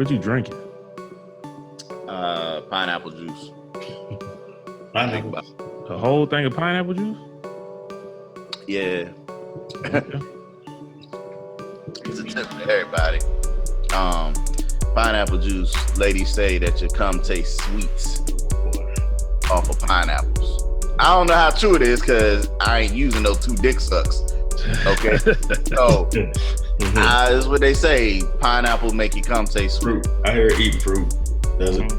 What you drinking? Pineapple juice. Pineapple. A whole thing of pineapple juice? Yeah. Okay. It's a tip for everybody. Pineapple juice. Ladies say that your cum tastes sweets off of pineapples. I don't know how true it is because I ain't using those 2 dick sucks. Okay, so that's what they say. Pineapple make your cum taste sweet. Fruit. I heard eating fruit. Does it?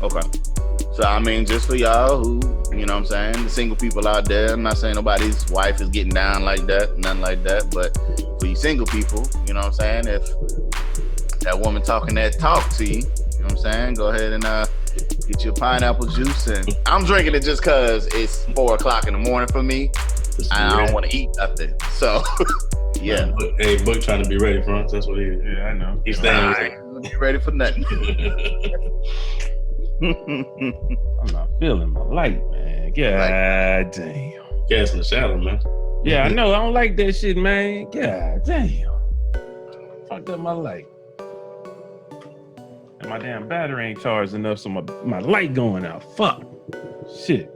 Okay. So, I mean, just for y'all who, you know what I'm saying, the single people out there, I'm not saying nobody's wife is getting down like that, nothing like that, but for you single people, you know what I'm saying, if that woman talking that talk to you, you know what I'm saying, go ahead and get your pineapple juice. And I'm drinking it just because it's 4 o'clock in the morning for me. I don't want to eat nothing. So, yeah. Hey, Book trying to be ready for us. That's what he is. Yeah, I know. He's I ain't ready for nothing. I'm not feeling my light, man. God damn. Cast in the shadow, man. Yeah, I know. I don't like that shit, man. God damn. Fucked up my light. And my damn battery ain't charged enough, so my light going out. Fuck. Shit.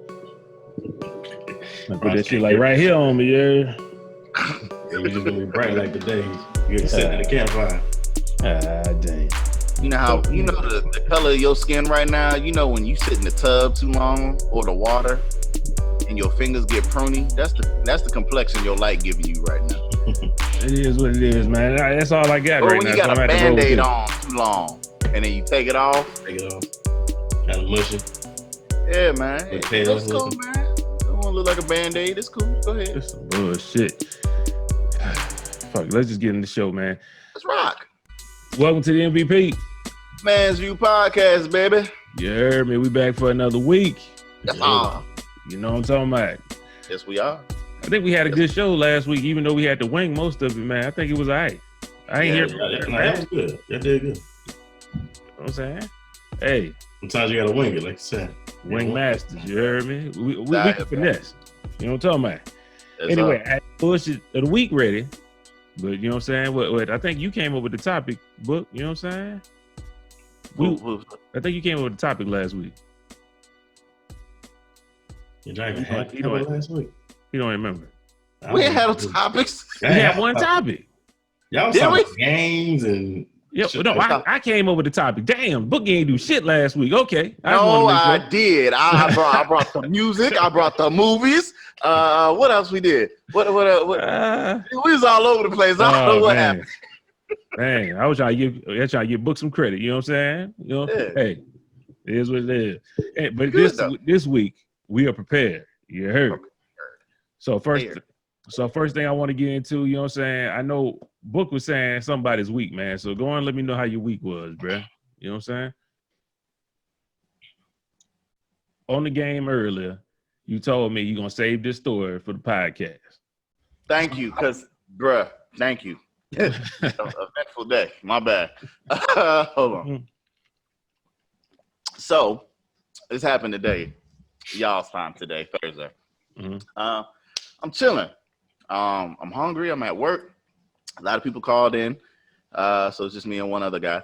I put that shit like right here on me, yeah. Yeah, you just gonna be bright like the day. You're sitting at the campfire. Damn. You know how, you know the color of your skin right now, you know when you sit in the tub too long or the water and your fingers get pruny, that's the complexion your light giving you right now. It is what it is, man. That's all I got Or right when now. you got so a I'm at the road Band-Aid too. on too long and then you take it off. Take it off. Kind of mushy. Yeah, man. With It tails looks cool, looking. man. Don't want to look like a Band-Aid. It's cool. Go ahead. That's some bullshit. Fuck, let's just get in the show, man. Let's rock. Welcome to the MVP. Man's View Podcast, baby. You heard me. We back for another week. That's all. You know what I'm talking about. Yes, we are. I think we had a good show last week, even though we had to wing most of it, man. I think it was all right. I ain't hear from That was good. That did good. You know what I'm saying? Hey, Sometimes you gotta wing it, like you said. wing masters, you heard me? We Diet, can finesse. You know what I'm talking about? That's Anyway, I had bullshit of the week ready. But you know what I'm saying? What I think you came up with the topic, Book. You know what I'm saying? I think you came up with the topic last week. You drank He don't- last week. You don't remember. We had topics. We had one topic. Y'all was Did talking we? about games and Yeah, shit. no, I came up with the topic. Damn, Book ain't do shit last week. Okay. No, I did. I brought the music. I brought the movies. What else we did? What? We was all over the place. I don't know what happened. Man, I was trying to give Book some credit. You know what I'm saying? You know, Yeah. hey, it is what it is. Hey, but Good, though. this week we are prepared. You heard. So first thing I want to get into, you know what I'm saying? I know Book was saying somebody's week, man. So go on, let me know how your week was, bruh. You know what I'm saying? On the game earlier, you told me you're gonna save this story for the podcast. Thank you, bruh. Thank you. Eventful day. My bad. Hold on. So this happened today. Y'all's time today, Thursday. I'm chilling. I'm hungry. I'm at work. A lot of people called in. So it's just me and one other guy.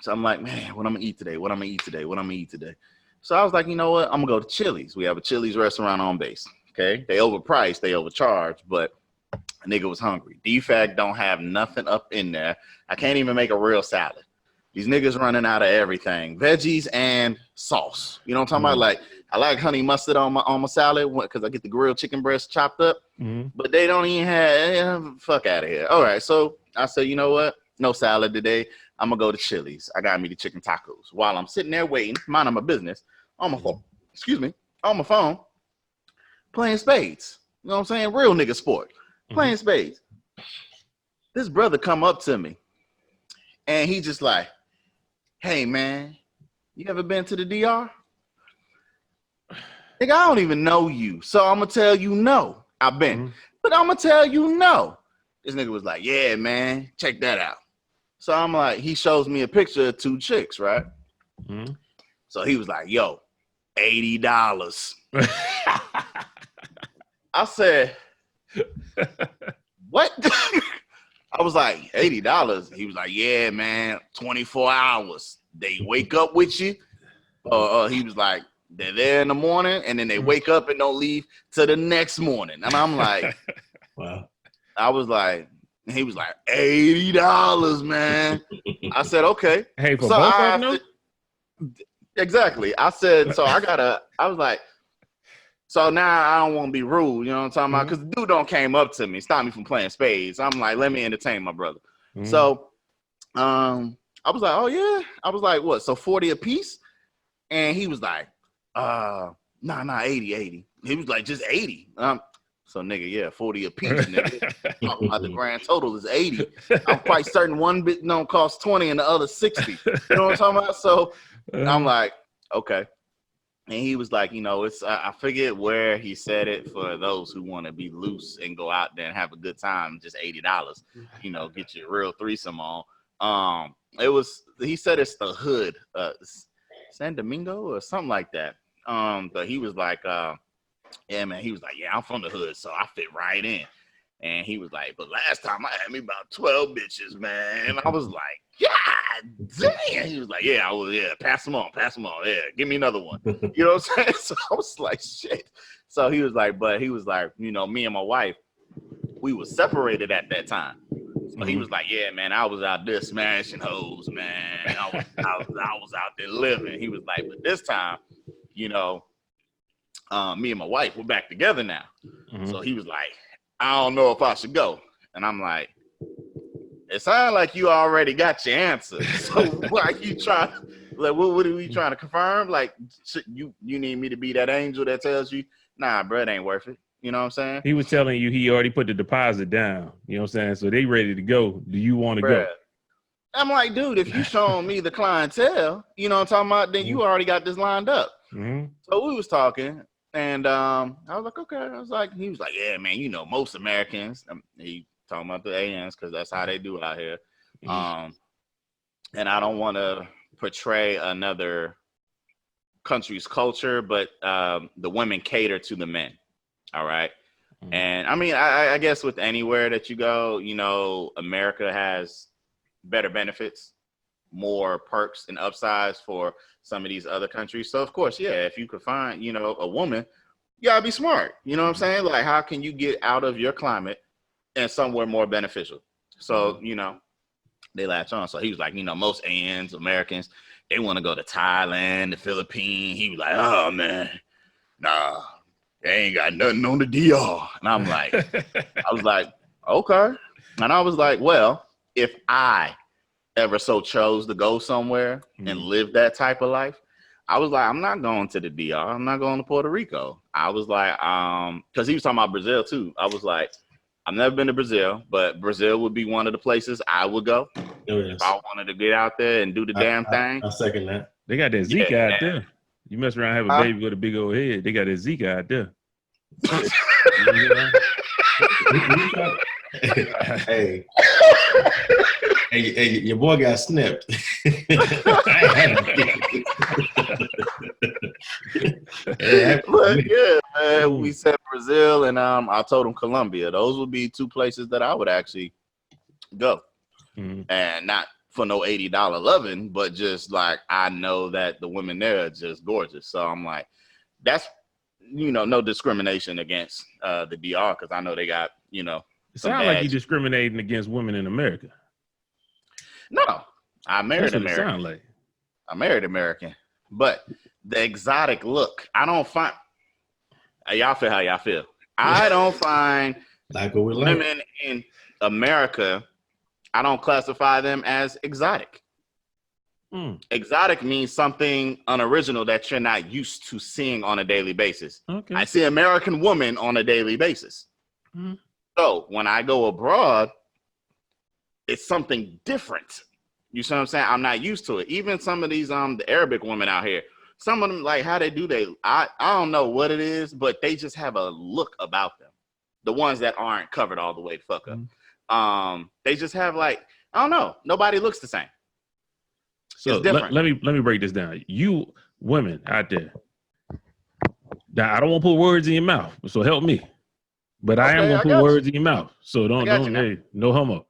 So I'm like, man, what I'm gonna eat today? What I'm gonna eat today? What I'm gonna eat today? So I was like, you know what? I'm gonna go to Chili's. We have a Chili's restaurant on base. Okay. They overpriced, they overcharged, but a nigga was hungry. DFAC don't have nothing up in there. I can't even make a real salad. These niggas running out of everything. Veggies and sauce. You know what I'm talking about? Like, I like honey mustard on my salad because I get the grilled chicken breast chopped up. But they don't even have fuck out of here. All right. So I said, you know what? No salad today. I'm gonna go to Chili's. I got me the chicken tacos. While I'm sitting there waiting, minding my business, on my phone, on my phone, playing spades. You know what I'm saying? Real nigga sport. Playing spades. This brother come up to me and he just like, hey man, you ever been to the DR? Nigga, I don't even know you. So I'm gonna tell you no. I've been. But I'm gonna tell you no. This nigga was like, yeah, man, check that out. So I'm like, he shows me a picture of 2 chicks, right? So he was like, yo, $80. I said, what? I I was like, $80. He was like, yeah, man, 24 hours. They wake up with you. He was like, they're there in the morning, and then they wake up and don't leave till the next morning. And I'm like, wow. I was like, he was like, $80, man. I said, okay. Hey, for both of them? Exactly. I said, so I was like, so now I don't want to be rude, you know what I'm talking about? Because the dude don't came up to me, stopped me from playing spades. I'm like, let me entertain my brother. So I was like, oh yeah. I was like, what? So 40 a piece? And he was like, nah, 80. He was like, just 80. So nigga, yeah, 40 a piece, nigga. Talking about the grand total is 80. I'm quite certain one bit don't cost 20 and the other 60. You know what I'm talking about? So I'm like, okay. And he was like, you know, it's I forget where he said it for those who want to be loose and go out there and have a good time, just $80. You know, get your real threesome on. He said it's the hood, San Domingo or something like that. But he was like, yeah, man, he was like, yeah, I'm from the hood, so I fit right in. And he was like, but last time I had me about 12 bitches, man. And I was like, God damn. He was like, yeah, pass them on. Yeah, give me another one. You know what I'm saying? So I was like, shit. So he was like, you know, me and my wife, we were separated at that time. So he was like, yeah, man, I was out there smashing hoes, man. I was out there living. He was like, but this time, you know, me and my wife, we're back together now. So he was like, I don't know if I should go. And I'm like, it sounds like you already got your answer. So why you trying, like, what are we trying to confirm? Like, you need me to be that angel that tells you, nah, bro, it ain't worth it. You know what I'm saying? He was telling you he already put the deposit down. You know what I'm saying? So they ready to go. Do you want to go? I'm like, dude, if you showing me the clientele, you know what I'm talking about, then you already got this lined up. So we was talking. And I was like, okay. He was like, yeah, man, you know, most Americans, he talking about the ANs because that's how they do it out here. And I don't want to portray another country's culture, but the women cater to the men. All right. And I mean, I guess with anywhere that you go, you know, America has better benefits, more perks and upsides for some of these other countries. So of course, yeah, if you could find, you know, a woman, you gotta be smart. You know what I'm saying? Like, how can you get out of your climate and somewhere more beneficial? So, you know, they latch on. So he was like, you know, most ANs, Americans, they want to go to Thailand, the Philippines. He was like, oh man, nah, they ain't got nothing on the DR. And I'm like, I was like, okay. And I was like, well, if I ever so chose to go somewhere and live that type of life, I was like, I'm not going to the DR. I'm not going to Puerto Rico. I was like, because he was talking about Brazil too. I was like, I've never been to Brazil, but Brazil would be one of the places I would go if I wanted to get out there and do the damn thing. I second that. They got that Zika out there. You mess around, have a baby with a big old head. They got that Zika out there. Hey, your boy got snipped. But yeah, man, we said Brazil, and I told him Colombia. Those would be two places that I would actually go, and not for no $80 loving, but just like I know that the women there are just gorgeous. So I'm like, that's, you know, no discrimination against the DR, because I know they got, you know. It sounds like you're discriminating against women in America. No, I married American. Sound like. I married American, but the exotic look, I don't find. Y'all feel how y'all feel. I don't find like what we like. Women in America, I don't classify them as exotic. Exotic means something unoriginal that you're not used to seeing on a daily basis. Okay. I see American woman on a daily basis. So when I go abroad, it's something different. You see what I'm saying? I'm not used to it. Even some of these the Arabic women out here, some of them, like how they do I don't know what it is, but they just have a look about them. The ones that aren't covered all the way the fuck up. They just have like, I don't know. Nobody looks the same. So let me break this down. You women out there, now, I don't want to put words in your mouth, so help me. But I am gonna put words in your mouth. So don't hey, no homo.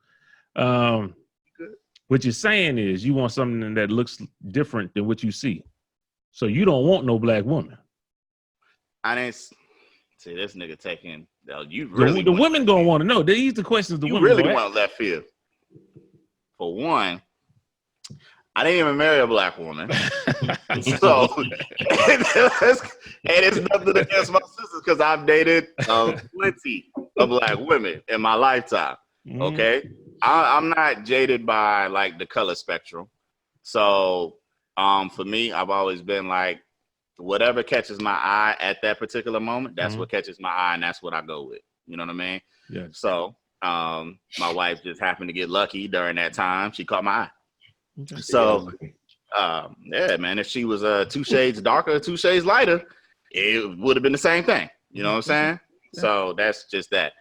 What you're saying is you want something that looks different than what you see. So you don't want no black woman. I didn't see this nigga taking. You really the women gonna want to know. These the questions the women really want left field. For one, I didn't even marry a black woman. So, and it's nothing against my sisters because I've dated plenty of black women in my lifetime. Okay, I'm not jaded by like the color spectrum. So, for me, I've always been like, whatever catches my eye at that particular moment, that's what catches my eye, and that's what I go with. You know what I mean? Yeah. So, my wife just happened to get lucky during that time. She caught my eye. Okay. So, yeah, man, if she was 2 shades darker, 2 shades lighter, it would have been the same thing. You know what I'm saying? Yeah. So that's just that.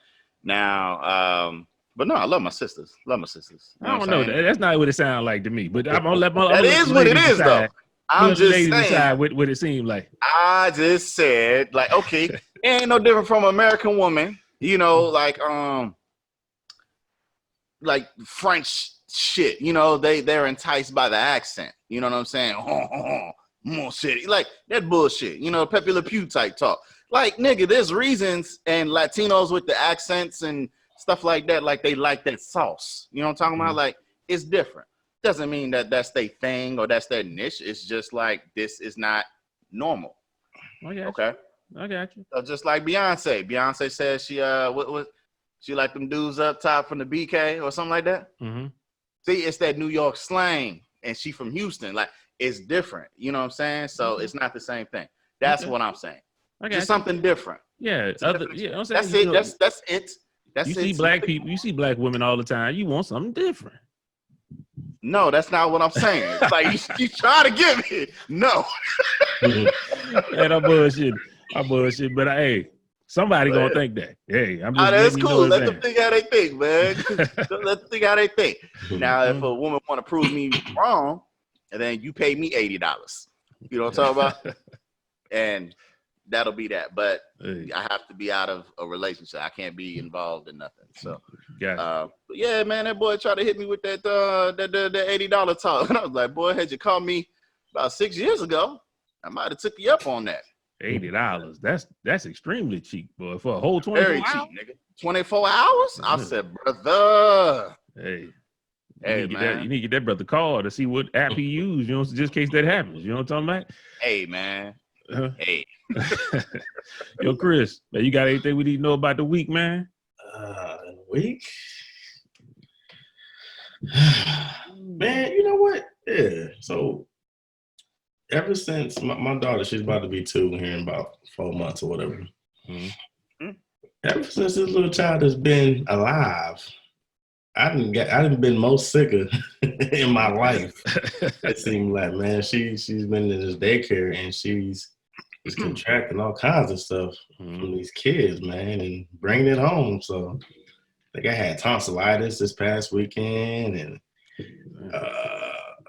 Now, but no, I love my sisters. Love my sisters. I don't know. That's not what it sounds like to me. But I'm gonna let my that is what it is, though. I'm just saying. Decide what it seemed like. I just said, like, okay, it ain't no different from an American woman. You know, like French shit. You know, they're enticed by the accent. You know what I'm saying? More shit, like that bullshit. You know, Pepe Le Pew type talk. Like, nigga, there's reasons, and Latinos with the accents and stuff like that, like they like that sauce. You know what I'm talking about? Like, it's different. Doesn't mean that that's their thing or that's their niche. It's just like, this is not normal. Okay. I got you. So just like Beyonce. Beyonce said she like them dudes up top from the BK or something like that. Mm-hmm. See, it's that New York slang, and she from Houston. Like, it's different. You know what I'm saying? So it's not the same thing. That's what I'm saying. Just something different. Yeah. I'm saying, that's it. That's it. That's you see black people. You see black women all the time. You want something different. No, that's not what I'm saying. It's like you try to get me. No. Man, I bullshit. But hey, somebody gonna think that. Hey, I'm just. That's cool. Let them think how they think, man. Let them think how they think. Now, if a woman want to prove me wrong, and then you pay me $80. You know what I'm talking about? And that'll be that. But I have to be out of a relationship. I can't be involved in nothing. So, but yeah, man, that boy tried to hit me with that $80 talk. And I was like, boy, had you called me about 6 years ago, I might have took you up on that. $80. That's extremely cheap, boy, for a whole 24 Very hours. Cheap, nigga. 24 hours? I said, brother. Hey, man. You need to get that brother call to see what app he used, you know, just in case that happens. You know what I'm talking about? Hey, man. Hey. Yo, Chris, man, you got anything we need to know about the week, man? Week? Man, you know what? Yeah. So ever since my daughter, she's about to be 2 here in about 4 months or whatever. Mm-hmm. Ever since this little child has been alive, I didn't been most sicker in my life. It seemed like, man, she's been in this daycare and she's contracting all kinds of stuff from these kids, man, and bringing it home. So like I had tonsillitis this past weekend and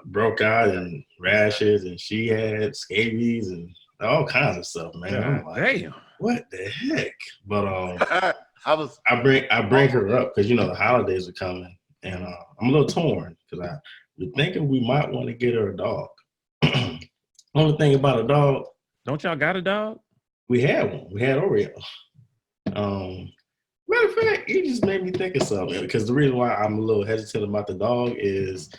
broke out and rashes, and she had scabies and all kinds of stuff, man. I'm like, damn, what the heck? But I bring her up because, you know, the holidays are coming, and I'm a little torn because we're thinking we might want to get her a dog. Only thing about a dog, don't y'all got a dog? We had one. We had Oreo. Matter of fact, you just made me think of something, because the reason why I'm a little hesitant about the dog is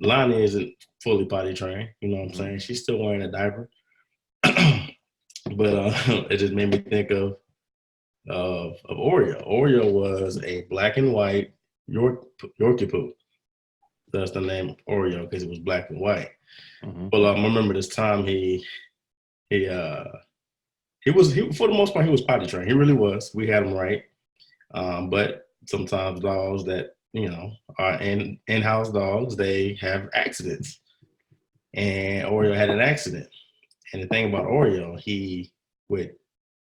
Lonnie isn't fully potty trained. You know what I'm saying? She's still wearing a diaper. But it just made me think of Oreo. Oreo was a black and white Yorkie poo. That's the name Oreo, because it was black and white. Mm-hmm. Well, I remember this time he was for the most part, he was potty trained. He really was. We had him right. But sometimes dogs that, you know, are in-house dogs, they have accidents. And Oreo had an accident. And the thing about Oreo, he would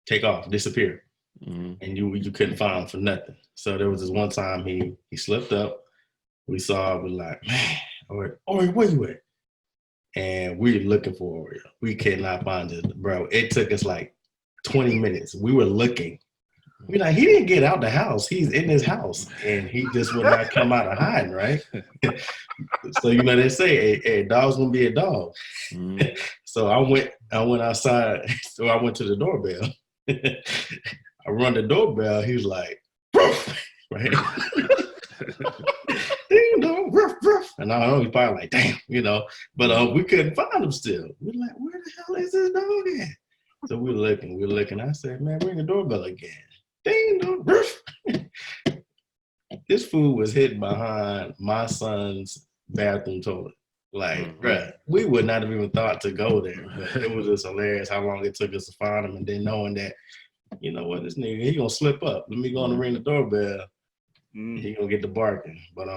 take off, disappear. Mm-hmm. And you couldn't find him for nothing. So there was this one time he slipped up. We saw it, we're like, man, Oreo, where you at? And we're looking for Oreo. We could not find it, bro. It took us like 20 minutes. We were looking We like, he didn't get out the house. He's in his house, and he just would not come out of hiding, right? So they say a dog's gonna be a dog. Mm-hmm. So I went outside. So I went to the doorbell. I run the doorbell. He's like, "Ruff," right? Ding dong, ruff, ruff. And I know he's probably like, damn, But we couldn't find him still. We're like, where the hell is this dog at? So we're looking. I said, man, ring the doorbell again. Ding dong, ruff. This food was hidden behind my son's bathroom toilet. Like, bruh, we would not have even thought to go there. But it was just hilarious how long it took us to find him, and then knowing that, you know what, this nigga, he gonna slip up. Let me go and ring the doorbell. He gonna get the barking. But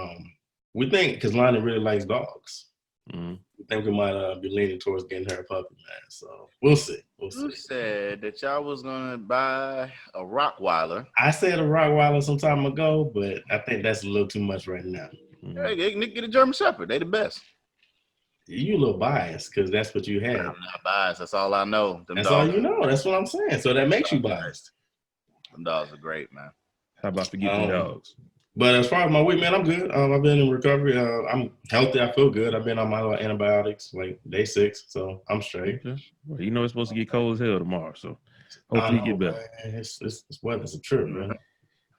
we think, because Lonnie really likes dogs, we think we might be leaning towards getting her a puppy, man. So we'll see. You said that y'all was gonna buy a Rottweiler. I said a Rottweiler some time ago, but I think that's a little too much right now. Hey, get a German Shepherd. They the best. You a little biased because that's what you had. I'm not biased. That's all I know. That's all you know. That's what I'm saying. So that makes you biased. Them dogs are great, man. How about forgetting dogs? But as far as my weight, man, I'm good. I've been in recovery. I'm healthy. I feel good. I've been on my antibiotics like day 6, so I'm straight. Okay. Well, it's supposed to get cold as hell tomorrow, so hopefully you get better. Man, it's weather. It's a trip, man.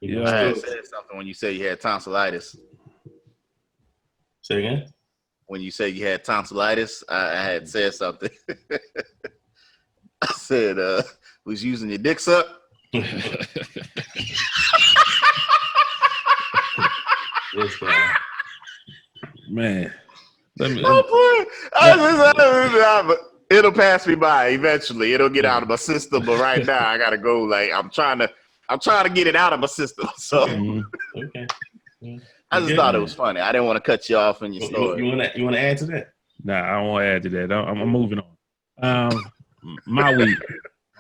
I had said something when you said you had tonsillitis. Say again? When you said you had tonsillitis, I had said something. I said, was using your dick suck? This guy. Man. It'll pass me by eventually. It'll get out of my system, but right now I gotta go. Like I'm trying to get it out of my system. So okay. I just thought it was funny. I didn't want to cut you off in your story. You want to add to that? Nah, I don't want to add to that. I'm moving on. My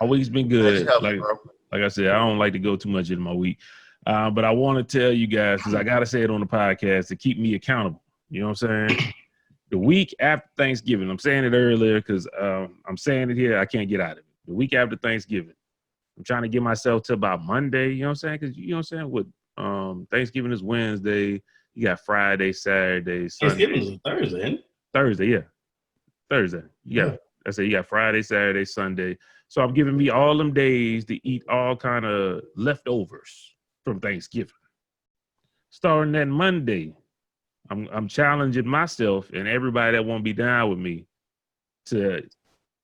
week's been good. Like I said, I don't like to go too much into my week. But I want to tell you guys, because I got to say it on the podcast to keep me accountable. You know what I'm saying? The week after Thanksgiving, I'm saying it earlier because I'm saying it here, I can't get out of it. The week after Thanksgiving, I'm trying to get myself to about Monday, you know what I'm saying? Because you know what I'm saying? With Thanksgiving is Wednesday, you got Friday, Saturday, Sunday. Thanksgiving is Thursday, isn't it? Thursday, yeah. Thursday. I say you got Friday, Saturday, Sunday. So I'm giving me all them days to eat all kind of leftovers from Thanksgiving. Starting that Monday, I'm challenging myself and everybody that won't be down with me to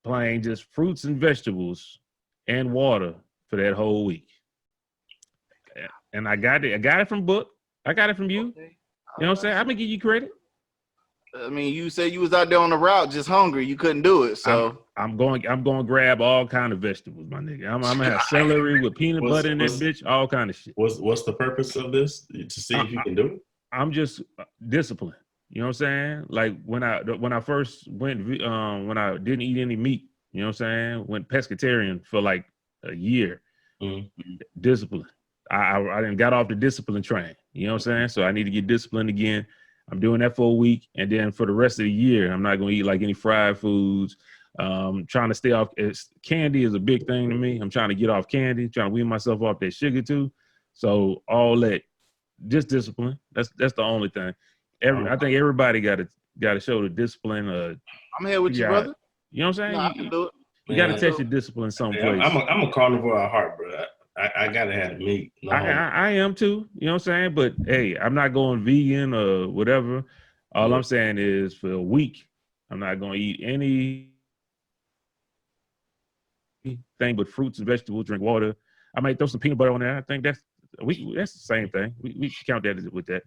plain just fruits and vegetables and water for that whole week. And I got it from Book. I got it from you. You know what I'm saying? I'm gonna give you credit. I mean, you said you was out there on the route just hungry. You couldn't do it. So I'm going to grab all kind of vegetables, my nigga. I'm gonna have celery with peanut butter in that bitch, all kind of shit. What's the purpose of this? To see if you can do it? I'm just disciplined. You know what I'm saying? Like when I first went, when I didn't eat any meat, you know what I'm saying? Went pescatarian for like a year. Discipline. I didn't got off the discipline train. You know what I'm saying? So I need to get disciplined again. I'm doing that for a week, and then for the rest of the year, I'm not going to eat like any fried foods. Trying to stay off. Candy is a big thing to me. I'm trying to get off candy, trying to wean myself off that sugar too. So all that, just discipline. That's the only thing. I think everybody got to show the discipline. I'm here with you, brother. You know what I'm saying? No, I can do it. You got to test your discipline someplace. I'm a carnivore at heart, bro. I gotta have meat. No I am too. You know what I'm saying? But hey, I'm not going vegan or whatever. All I'm saying is for a week, I'm not going to eat anything but fruits and vegetables, drink water. I might throw some peanut butter on there. I think that's the same thing. We can count that with that.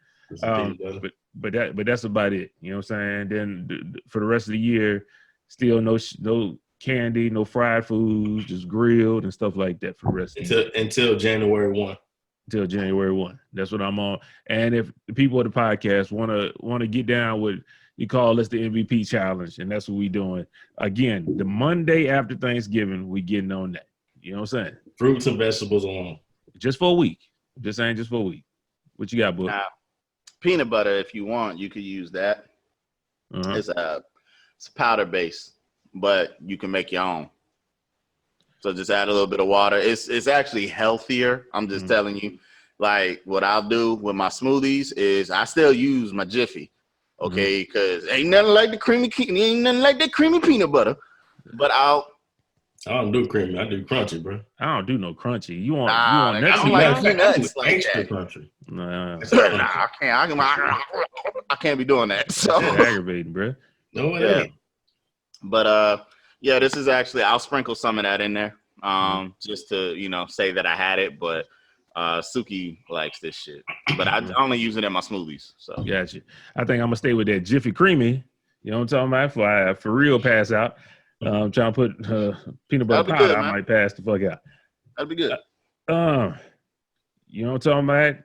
But that's about it. You know what I'm saying? Then for the rest of the year, still no candy, no fried foods, just grilled and stuff like that for the rest of the year. Until January 1. Until January 1. That's what I'm on. And if the people of the podcast want to get down with, you call us the MVP challenge, and that's what we doing. Again, the Monday after Thanksgiving, we getting on that. You know what I'm saying? Fruits and vegetables alone. Just for a week. Just saying, just for a week. What you got, Book? Now, peanut butter, if you want, you could use that. It's a powder base, but you can make your own. So just add a little bit of water. It's actually healthier. I'm just telling you. Like what I'll do with my smoothies is I still use my Jiffy, okay? Because ain't nothing like that creamy peanut butter. But I don't do creamy. I do crunchy, bro. I don't do no crunchy. You want I nuts? don't like peanuts like extra that. crunchy. Nah, I can't be doing that. So that's aggravating, bro. No, it ain't. But yeah, this is actually I'll sprinkle some of that in there, just to say that I had it. But Suki likes this shit, but I only use it in my smoothies. So gotcha. I think I'm gonna stay with that Jiffy Creamy. You know what I'm talking about? If I for real pass out, trying to put peanut butter powder, good, I might pass the fuck out. That'd be good. You know what I'm talking about?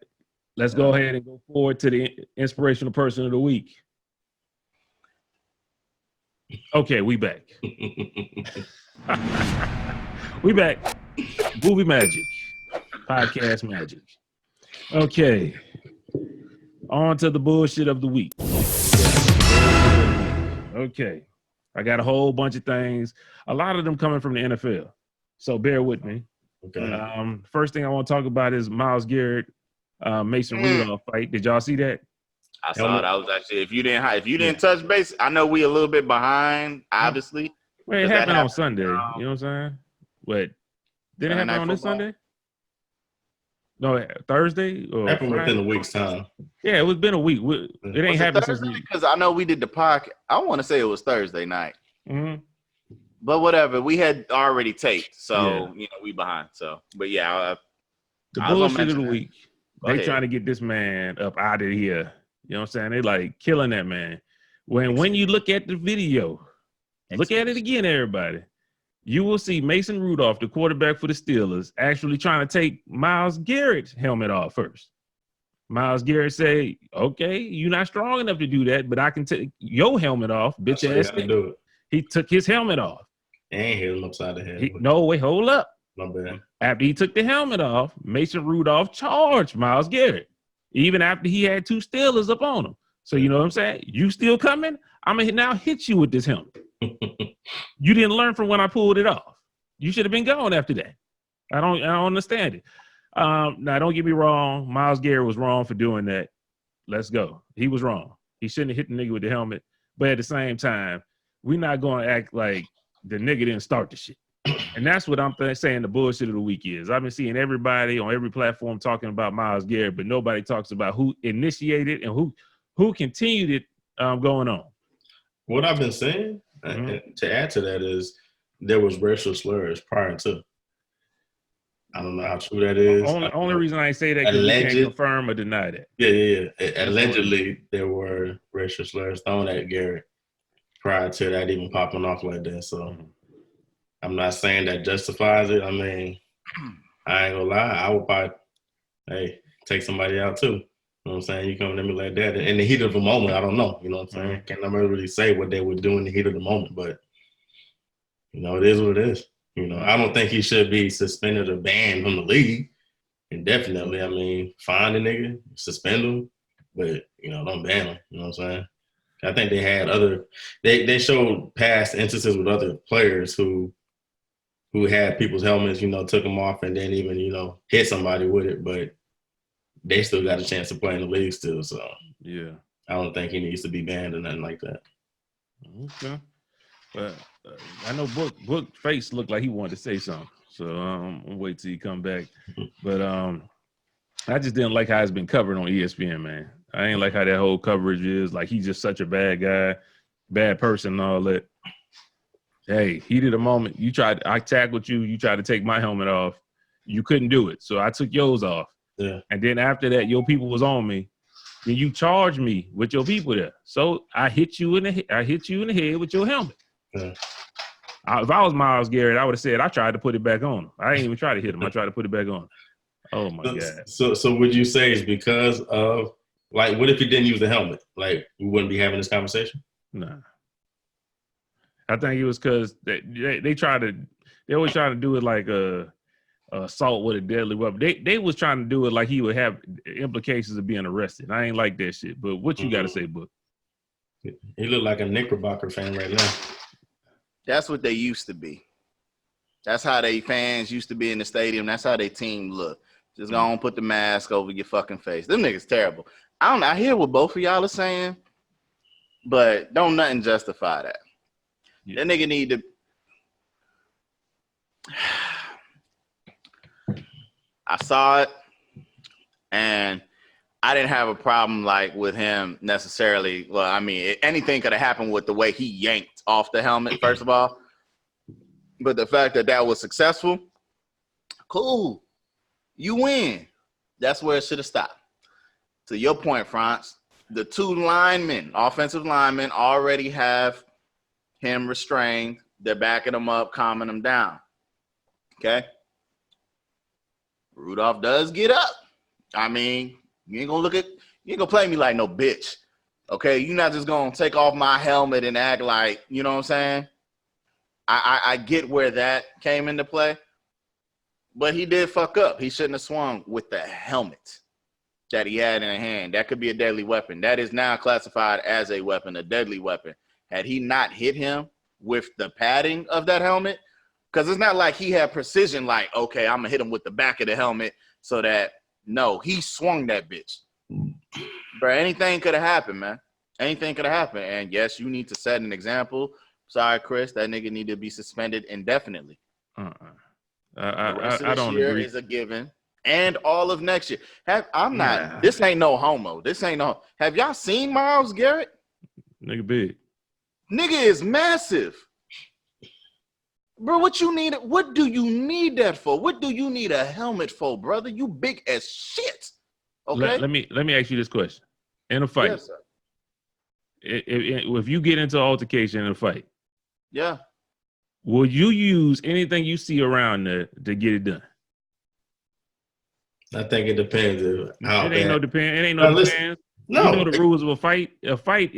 Let's go ahead and go forward to the inspirational person of the week. Okay, we back. We back. Movie magic. Podcast magic. Okay. On to the bullshit of the week. Okay. I got a whole bunch of things. A lot of them coming from the NFL. So bear with me. Okay. First thing I want to talk about is Myles Garrett, Mason Rudolph fight. Did y'all see that? I saw it. I was actually if you didn't touch base, I know we a little bit behind, obviously. Well, it happened on Sunday. You know what I'm saying? What? Did it happen on this Sunday? No, Thursday or happened Friday? within a week's time. Yeah, it was been a week. It ain't happened since because I know we did the podcast. I want to say it was Thursday night. But whatever, we had already taped, so we behind. So, but yeah, the bullshit of the week. They trying to get this man up out of here. You know what I'm saying? They like killing that man. When you look at the video, look at it again, everybody. You will see Mason Rudolph, the quarterback for the Steelers, actually trying to take Myles Garrett's helmet off first. Myles Garrett say, "Okay, you're not strong enough to do that, but I can take your helmet off, bitch ass nigga." He took his helmet off. And hit him upside the head. No, wait, hold up. My bad. After he took the helmet off, Mason Rudolph charged Myles Garrett, even after he had two Steelers up on him. So you know what I'm saying? You still coming? I'm going to now hit you with this helmet. You didn't learn from when I pulled it off. You should have been gone after that. I don't understand it. Now, don't get me wrong. Myles Garrett was wrong for doing that. Let's go. He was wrong. He shouldn't have hit the nigga with the helmet. But at the same time, we're not going to act like the nigga didn't start the shit. And that's what I'm saying the bullshit of the week is. I've been seeing everybody on every platform talking about Myles Garrett, but nobody talks about who initiated and who continued it going on. What I've been saying, to add to that, is there was racial slurs prior to. I don't know how true that is. Only reason I say that because you can't confirm or deny that. Yeah. Allegedly, there were racial slurs thrown at Garrett prior to that even popping off like that. So I'm not saying that justifies it. I mean, I ain't gonna lie. I would probably, take somebody out too. You know what I'm saying? You come at me like that. In the heat of the moment, I don't know. You know what I'm saying? Can't never really say what they would do in the heat of the moment, but, it is what it is. I don't think he should be suspended or banned from the league. And definitely, I mean, fine the nigga, suspend him, but, don't ban him. You know what I'm saying? I think they had they showed past instances with other players who had people's helmets, took them off and then even, hit somebody with it, but they still got a chance to play in the league still. So yeah, I don't think he needs to be banned or nothing like that. Okay. But I know Book face looked like he wanted to say something. So I'll wait till he come back. But I just didn't like how it's been covered on ESPN, man. I ain't like how that whole coverage is. Like, he's just such a bad guy, bad person and all that. Hey, heat of the moment. I tackled you. You tried to take my helmet off. You couldn't do it. So I took yours off. Yeah. And then after that, your people was on me. Then you charged me with your people there. So I hit you in the head with your helmet. Yeah. If I was Myles Garrett, I would have said I tried to put it back on. I didn't even try to hit him. I tried to put it back on. Oh my God. So would you say it's because of, like, what if he didn't use the helmet? Like, we wouldn't be having this conversation? Nah. I think it was because they always try to do it like a assault with a deadly weapon. They was trying to do it like he would have implications of being arrested. I ain't like that shit. But what you got to say, Book? He look like a Knickerbocker fan right now. That's what they used to be. That's how they fans used to be in the stadium. That's how they team look. Just go on, put the mask over your fucking face. Them niggas terrible. I hear what both of y'all are saying, but don't nothing justify that. Yeah. That nigga need to. I saw it, and I didn't have a problem like with him necessarily. Well, I mean, anything could have happened with the way he yanked off the helmet, first of all. But the fact that that was successful, cool. You win. That's where it should have stopped. To your point, Franz, the two linemen, offensive linemen, already have him restrained. They're backing him up, calming him down. Okay? Rudolph does get up. I mean, you ain't gonna play me like no bitch. Okay? You're not just gonna take off my helmet and act like, you know what I'm saying? I get where that came into play, but he did fuck up. He shouldn't have swung with the helmet that he had in hand. That could be a deadly weapon. That is now classified as a weapon, a deadly weapon. Had he not hit him with the padding of that helmet, because it's not like he had precision like, okay, I'm going to hit him with the back of the helmet so that, no, he swung that bitch. Bro, anything could have happened, man. Anything could have happened. And yes, you need to set an example. Sorry, Chris, that nigga need to be suspended indefinitely. I don't agree. Is a given, and all of next year. This ain't no homo. This ain't no. Have y'all seen Myles Garrett? Nigga big. Nigga is massive. Bro, what you need? What do you need that for? What do you need a helmet for, brother? You big as shit. Okay. Let me ask you this question. In a fight, yes, sir. If you get into an altercation in a fight, yeah, will you use anything you see around there to get it done? I think it depends. It ain't no depends. No, you know the rules of a fight. A fight,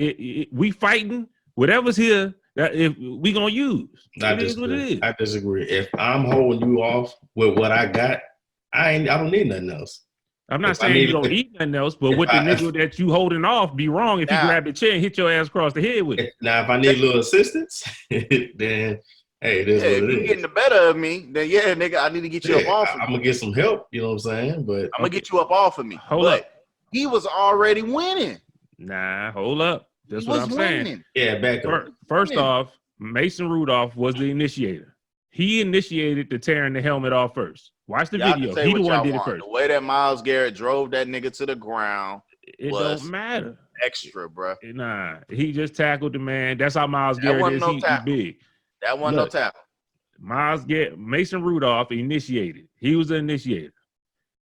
we fighting. Whatever's here, that if we gonna use. It is what it is. I disagree. If I'm holding you off with what I got, I don't need nothing else. I'm not saying you don't need nothing else, but with the nigga that you holding off, be wrong if you grab the chair and hit your ass across the head with it. Now, if I need a little assistance, then hey, it is what it is. If you're getting the better of me, then yeah, nigga, I need to get you up off of me. I'm gonna get some help, you know what I'm saying? But I'm gonna get you up off of me. Hold up. He was already winning. Nah, hold up. That's what I'm saying. Yeah, back up. First off, Mason Rudolph was the initiator. He initiated the tearing the helmet off first. Watch the video. He the one did it first. The way that Myles Garrett drove that nigga to the ground, it don't matter. Extra, bro. Nah, he just tackled the man. That's how Myles Garrett is. He big. That wasn't no tackle. Mason Rudolph initiated. He was the initiator.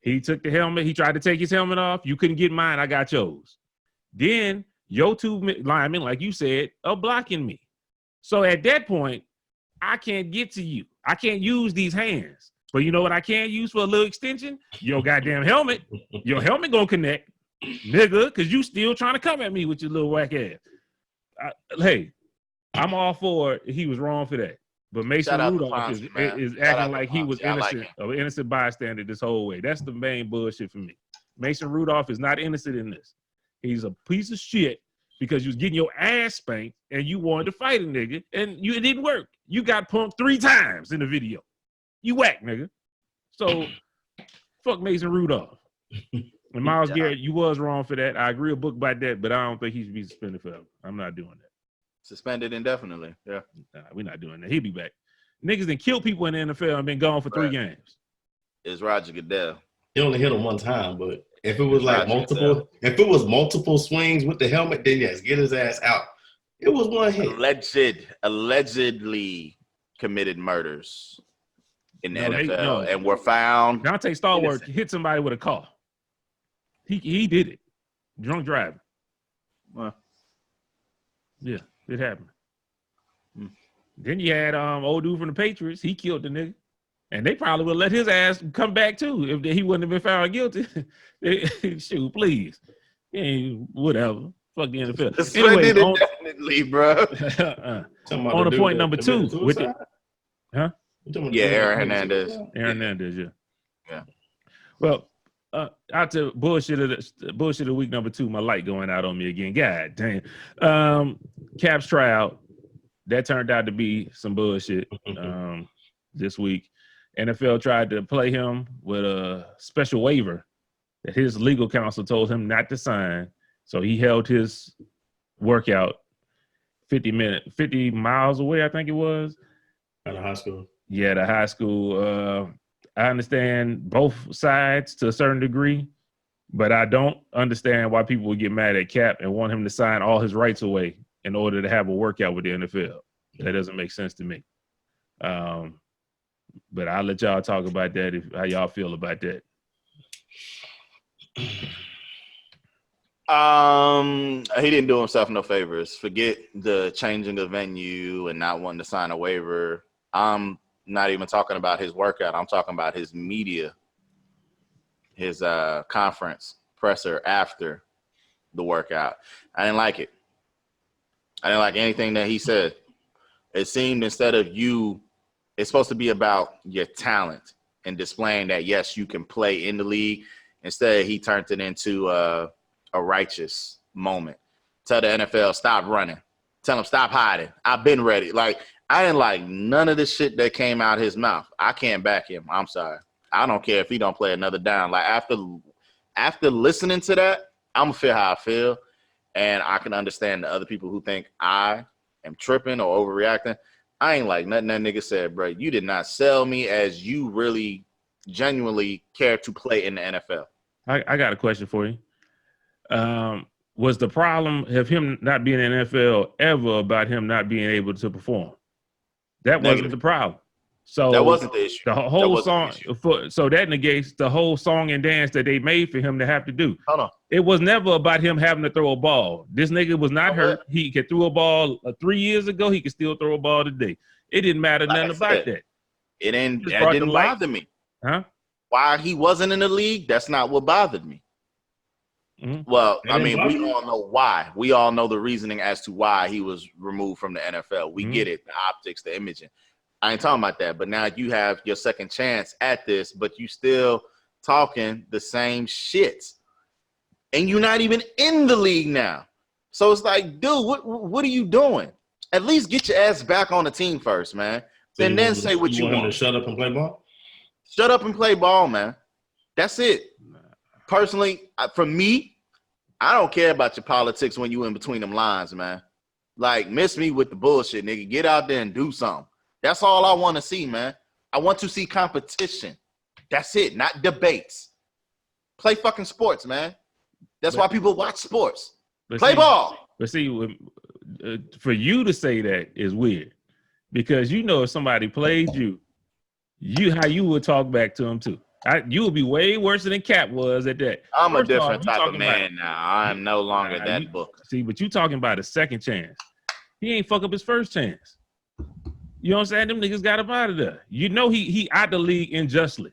He took the helmet. He tried to take his helmet off. You couldn't get mine. I got yours. Then your two linemen, like you said, are blocking me. So at that point, I can't get to you. I can't use these hands. But you know what I can use for a little extension? Your goddamn helmet. Your helmet gonna connect, nigga, because you still trying to come at me with your little whack ass. Hey, I'm all for it. He was wrong for that. But Mason Rudolph is acting like he was innocent, an innocent bystander this whole way. That's the main bullshit for me. Mason Rudolph is not innocent in this. He's a piece of shit because you was getting your ass spanked and you wanted to fight a nigga and it didn't work. You got punked 3 times in the video. You whack, nigga. So, fuck Mason Rudolph. And Myles Garrett, you was wrong for that. I agree a book about that, but I don't think he should be suspended forever. I'm not doing that. Suspended indefinitely. Yeah. Nah, we're not doing that. He'll be back. Niggas done killed people in the NFL and been gone for 3 games. It's Roger Goodell. He only hit him 1 time, but if it was like multiple swings with the helmet, then yes, get his ass out. It was 1 hit. Allegedly committed murders in the NFL and were found. Dante Stallworth hit somebody with a car. He did it. Drunk driving. Well, yeah, it happened. Then you had old dude from the Patriots. He killed the nigga. And they probably would let his ass come back too if he wouldn't have been found guilty. Shoot, please. Whatever. Fuck the NFL. Anyway, indefinitely, bro. On to point number 2. With it. Huh? Yeah, Aaron Hernandez. Yeah. Well, out to bullshit of week number 2. My light going out on me again. God damn. Cap's tryout. That turned out to be some bullshit. this week. NFL tried to play him with a special waiver that his legal counsel told him not to sign. So he held his workout 50 miles away, I think it was. At a high school. Yeah, the high school. I understand both sides to a certain degree, but I don't understand why people would get mad at Cap and want him to sign all his rights away in order to have a workout with the NFL. That doesn't make sense to me. But I'll let y'all talk about that, how y'all feel about that. He didn't do himself no favors. Forget the changing the venue and not wanting to sign a waiver. I'm not even talking about his workout. I'm talking about his media, his conference presser after the workout. I didn't like it. I didn't like anything that he said. It seemed instead of you, it's supposed to be about your talent and displaying that, yes, you can play in the league. Instead, he turned it into a righteous moment. Tell the NFL, stop running. Tell them, stop hiding. I've been ready. Like, I didn't like none of the shit that came out his mouth. I can't back him. I'm sorry. I don't care if he don't play another down. Like, after listening to that, I'm going to feel how I feel. And I can understand the other people who think I am tripping or overreacting. I ain't like nothing that nigga said, bro. You did not sell me as you really genuinely care to play in the NFL. I got a question for you. Was the problem of him not being in the NFL ever about him not being able to perform? That wasn't the problem. So that wasn't the issue. The whole song, so that negates the whole song and dance that they made for him to have to do. Hold on. It was never about him having to throw a ball. This nigga was not hurt. He could throw a ball 3 years ago. He could still throw a ball today. It didn't matter nothing about that. That didn't bother me. Huh? Why he wasn't in the league, that's not what bothered me. Mm-hmm. Well, I mean, we all know why. We all know the reasoning as to why he was removed from the NFL. We get it, the optics, the imaging. I ain't talking about that. But now you have your second chance at this, but you still talking the same shit. And you're not even in the league now. So it's like, dude, what are you doing? At least get your ass back on the team first, man. So and then say what you want. To shut up and play ball? Shut up and play ball, man. That's it. Personally, for me, I don't care about your politics when you in between them lines, man. Like, miss me with the bullshit, nigga. Get out there and do something. That's all I want to see, man. I want to see competition. That's it, not debates. Play fucking sports, man. That's why people watch sports. Play ball. But see, for you to say that is weird. Because you know if somebody played you, how you would talk back to them too. You would be way worse than Cap was at that. I'm a different type of man now. I'm no longer that book. See, but you talking about a second chance. He ain't fuck up his first chance. You know what I'm saying? Them niggas got him out of there. You know he out the league unjustly.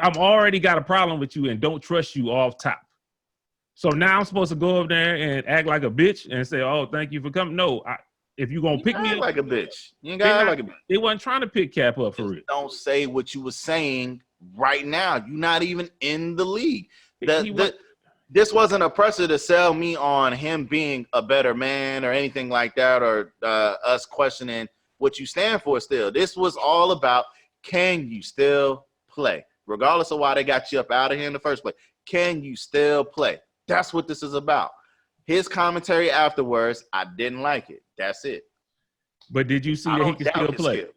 I'm already got a problem with you and don't trust you off top. So now I'm supposed to go up there and act like a bitch and say, "Oh, thank you for coming." No, if you're gonna pick me up like a bitch, you ain't got like a bitch. They wasn't trying to pick Cap up for real. Don't say what you were saying right now. You're not even in the league. This wasn't a presser to sell me on him being a better man or anything like that, or us questioning what you stand for still. This was all about, can you still play? Regardless of why they got you up out of here in the first place. Can you still play? That's what this is about. His commentary afterwards, I didn't like it. That's it. But did you see that he can still play? Skill.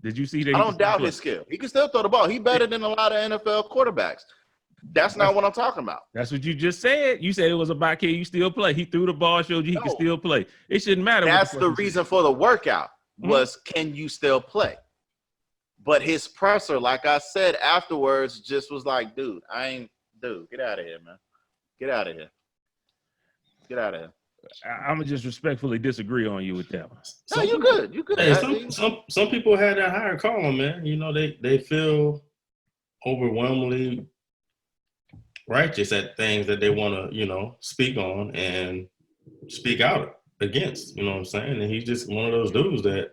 Did you see that? I don't doubt his skill. He can still throw the ball. He's better than a lot of NFL quarterbacks. That's not what I'm talking about. That's what you just said. You said it was about, can you still play? He threw the ball, showed you he can still play. It shouldn't matter. That's the reason for the workout was, can you still play? But his presser, like I said afterwards, just was like, dude, get out of here, man. Get out of here. Get out of here. I'm gonna just respectfully disagree on you with that one. No, you good. You good. Hey, some people had that higher calling, man. You know, they feel overwhelmingly righteous at things that they want to, speak on and speak out against. You know what I'm saying? And he's just one of those dudes that,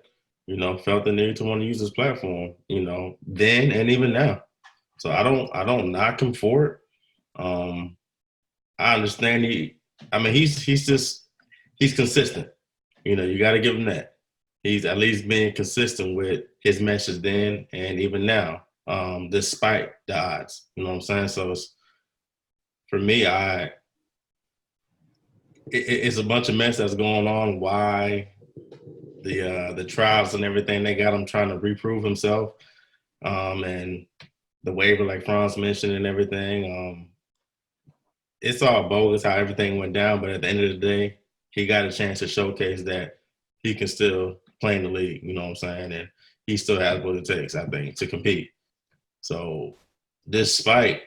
felt the need to want to use his platform, then and even now. So I don't knock him for it. I understand he's consistent. You got to give him that. he's at least been consistent with his message then and even now, despite the odds. You know what I'm saying? So for me, it's a bunch of mess that's going on. Why the trials and everything they got him trying to reprove himself, and the waiver like Franz mentioned and everything. It's all bogus how everything went down, but at the end of the day, he got a chance to showcase that he can still play in the league. You know what I'm saying? And he still has what it takes, I think, to compete. So, despite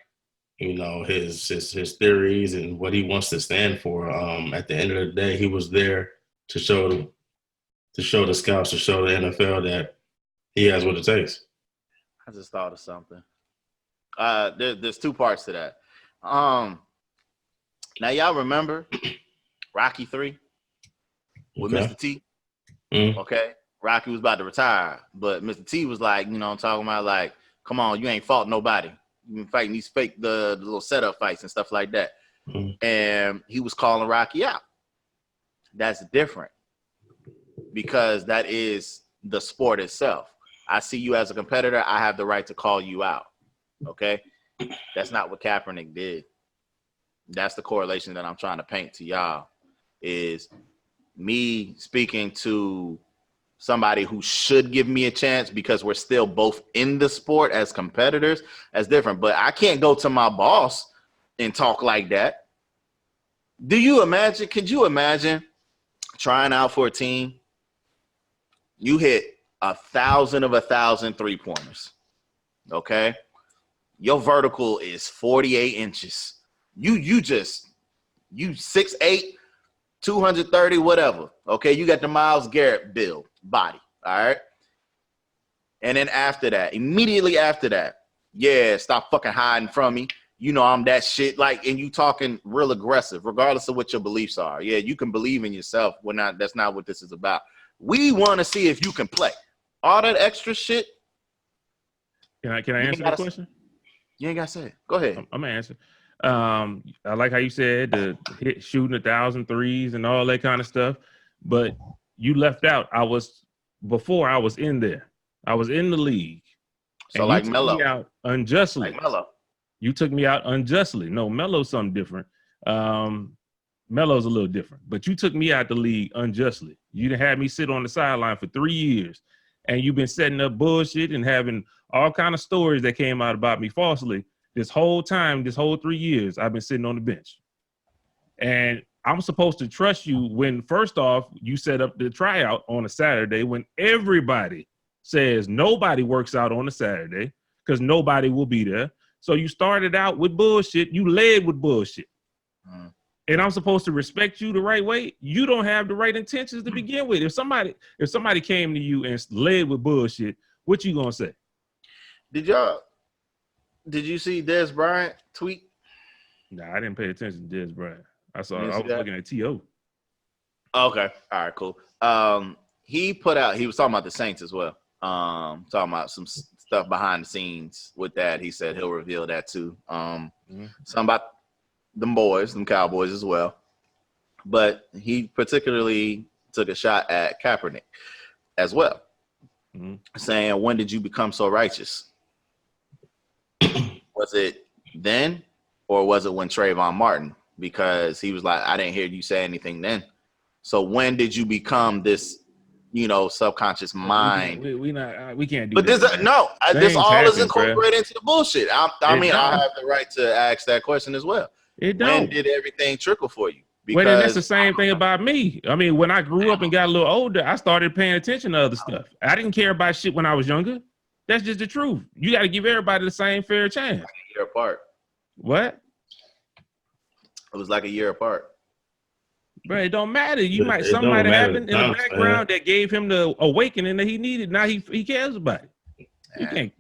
his theories and what he wants to stand for, at the end of the day, he was there to show the scouts, to show the NFL that he has what it takes. I just thought of something. There's two parts to that. Now y'all remember Rocky 3 with Okay. Mr. T? Mm. Okay. Rocky was about to retire, but Mr. T was like, I'm talking about like, come on, you ain't fought nobody. You've been fighting these fake, the little setup fights and stuff like that. Mm. And he was calling Rocky out. That's different because that is the sport itself. I see you as a competitor. I have the right to call you out. Okay. That's not what Kaepernick did. That's the correlation that I'm trying to paint to y'all, is me speaking to somebody who should give me a chance because we're still both in the sport as competitors. That's different. But I can't go to my boss and talk like that. Could you imagine trying out for a team? You hit 1,000 of 1,000 3-pointers. Okay. Your vertical is 48 inches. You 6'8", 230, whatever. Okay, you got the Myles Garrett build body. All right. And then after that, immediately after that, yeah, stop fucking hiding from me. I'm that shit. Like, and you talking real aggressive, regardless of what your beliefs are. Yeah, you can believe in yourself. That's not what this is about. We want to see if you can play. All that extra shit. Can I answer the question? You ain't got to say it. Go ahead. I'm gonna answer. I like how you said the shooting 1,000 threes and all that kind of stuff, but you left out. I was in there. I was in the league. So like Melo. You took me out unjustly. Like Melo. You took me out unjustly. No, Melo's something different. Melo's a little different, but you took me out the league unjustly. You done had me sit on the sideline for 3 years, and you've been setting up bullshit and having all kind of stories that came out about me falsely. This whole 3 years, I've been sitting on the bench. And I'm supposed to trust you when, first off, you set up the tryout on a Saturday when everybody says nobody works out on a Saturday because nobody will be there. So you started out with bullshit. You led with bullshit. And I'm supposed to respect you the right way. You don't have the right intentions to begin with. If somebody came to you and led with bullshit, what you gonna say? Did you see Des Bryant tweet? Nah, I didn't pay attention to Des Bryant. I was looking at T.O. Okay. All right, cool. He was talking about the Saints as well. Talking about some stuff behind the scenes with that. He said he'll reveal that too. Something about them Cowboys as well. But he particularly took a shot at Kaepernick as well, saying, when did you become so righteous? Was it then, or was it when Trayvon Martin? Because he was like, I didn't hear you say anything then. So when did you become this, subconscious mind? We can't do but that. This all is incorporated into the bullshit. I have the right to ask that question as well. When did everything trickle for you? Well, then that's the same thing about me. I mean, when I grew up and got a little older, I started paying attention to other stuff. I didn't care about shit when I was younger. That's just the truth. You got to give everybody the same fair chance. Like a year apart. What? It was like a year apart. But it don't matter. Something might have happened in the background that gave him the awakening that he needed. Now he cares about it. He can't.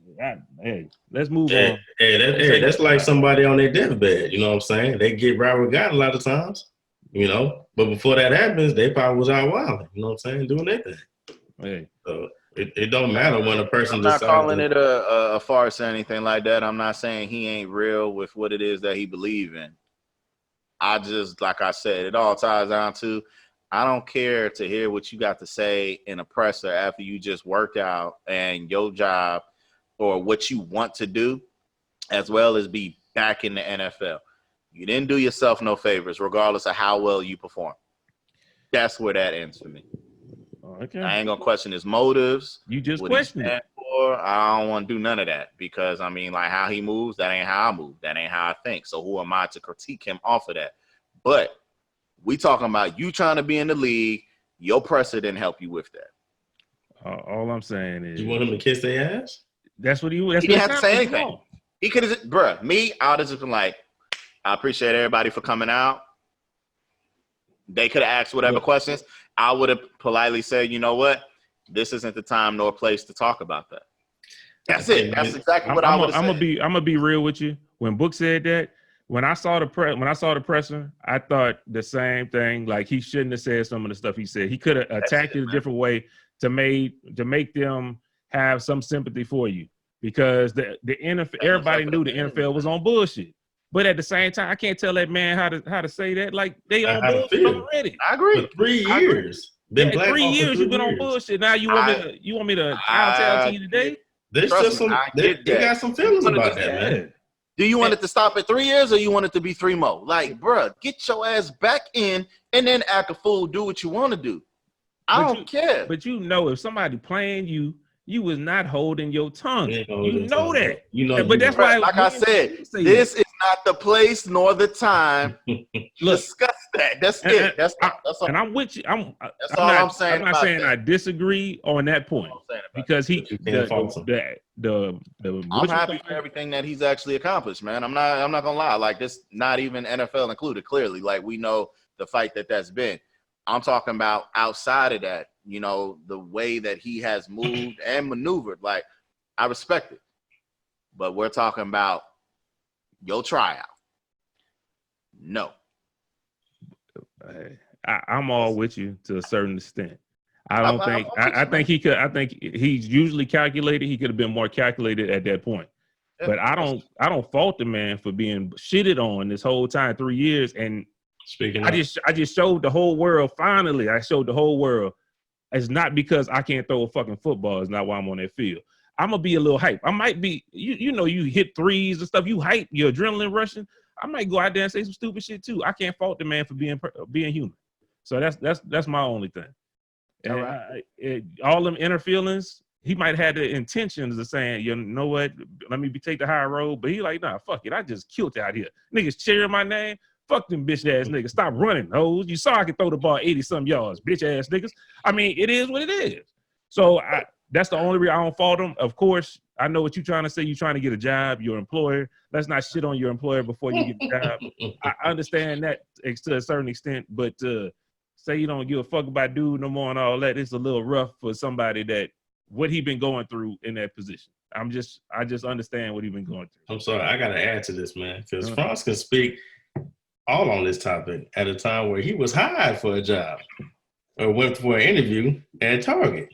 Hey, let's move on. That's like somebody on their deathbed. You know what I'm saying? They get right with God a lot of times. But before that happens, they probably was out wilding. You know what I'm saying? Doing their thing. Hey. So it don't matter when a person decides. I'm not calling it a farce or anything like that. I'm not saying he ain't real with what it is that he believes in. I just, like I said, it all ties down to, I don't care to hear what you got to say in a presser after you just worked out and your job or what you want to do, as well as be back in the NFL. You didn't do yourself no favors, regardless of how well you perform. That's where that ends for me. Okay. I ain't gonna question his motives. You just questioned it. I don't want to do none of that because I mean, like how he moves, that ain't how I move. That ain't how I think. So who am I to critique him off of that? But we talking about you trying to be in the league. Your presser didn't help you with that. All I'm saying is, you want him to kiss their ass? That's what he. He didn't have to say anything. He could have, bruh. Me, I would have just been like, I appreciate everybody for coming out. They could have asked whatever questions. I would have politely said, you know what? This isn't the time nor place to talk about that. That's it. That's exactly what I would have said. I'm gonna be real with you. When Book said that, when I saw the presser, I thought the same thing. Like he shouldn't have said some of the stuff he said. He could have attacked it a different way to make them have some sympathy for you, because the NFL, everybody knew the NFL was on bullshit. But at the same time, I can't tell that man how to say that. Like they on bullshit already. I agree. For 3 years. Been 3 years you've been on bullshit. Now you want me to tell you today? There's just some. They got some feelings about that, man. Do you want it to stop at 3 years or you want it to be 3 more? Like, bruh, get your ass back in and then act a fool. Do what you want to do. I don't care. But you know, if somebody playing you, you was not holding your tongue. You know that. You know. But that's why, like I said, this is not the place nor the time to discuss that. That's it. That's all. And I'm with you. That's all I'm saying. I'm not saying I disagree on that point because I'm happy for everything that he's actually accomplished, man. I'm not gonna lie. Like this, not even NFL included. Clearly, like we know the fight that's been. I'm talking about outside of that, you know, the way that he has moved and maneuvered. Like, I respect it. But we're talking about your tryout. No. I'm all with you to a certain extent. I think he's usually calculated. He could have been more calculated at that point. But I don't fault the man for being shitted on this whole time, 3 years. And I just showed the whole world. Finally, I showed the whole world. It's not because I can't throw a fucking football. It's not why I'm on that field. I'm gonna be a little hype. I might be, you know, you hit threes and stuff. You hype, your adrenaline rushing. I might go out there and say some stupid shit too. I can't fault the man for being human. So that's my only thing. And all them inner feelings, he might have the intentions of saying, you know what, let me take the high road. But he like, nah, fuck it. I just killed it out here. Niggas cheering my name. Fuck them bitch ass niggas. Stop running, hoes. You saw I could throw the ball 80-some yards, bitch ass niggas. I mean, it is what it is. So that's the only reason I don't fault them. Of course, I know what you're trying to say. You're trying to get a job, your employer. Let's not shit on your employer before you get the job. I understand that to a certain extent, but say you don't give a fuck about dude no more and all that, it's a little rough for somebody that what he been going through in that position. I just understand what he been going through. I'm sorry, I gotta add to this, man, because Franz can speak all on this topic at a time where he was hired for a job or went for an interview at Target.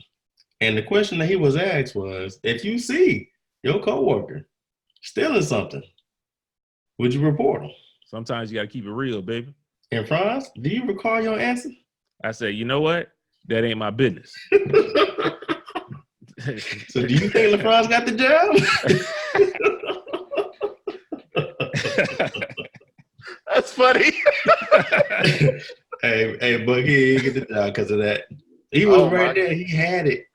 And the question that he was asked was, if you see your coworker stealing something, would you report him? Sometimes you got to keep it real, baby. And Franz, do you recall your answer? I said, you know what? That ain't my business. So do you think LeFranz got the job? That's funny. hey, but he didn't get the job because of that. He was right there. He had it.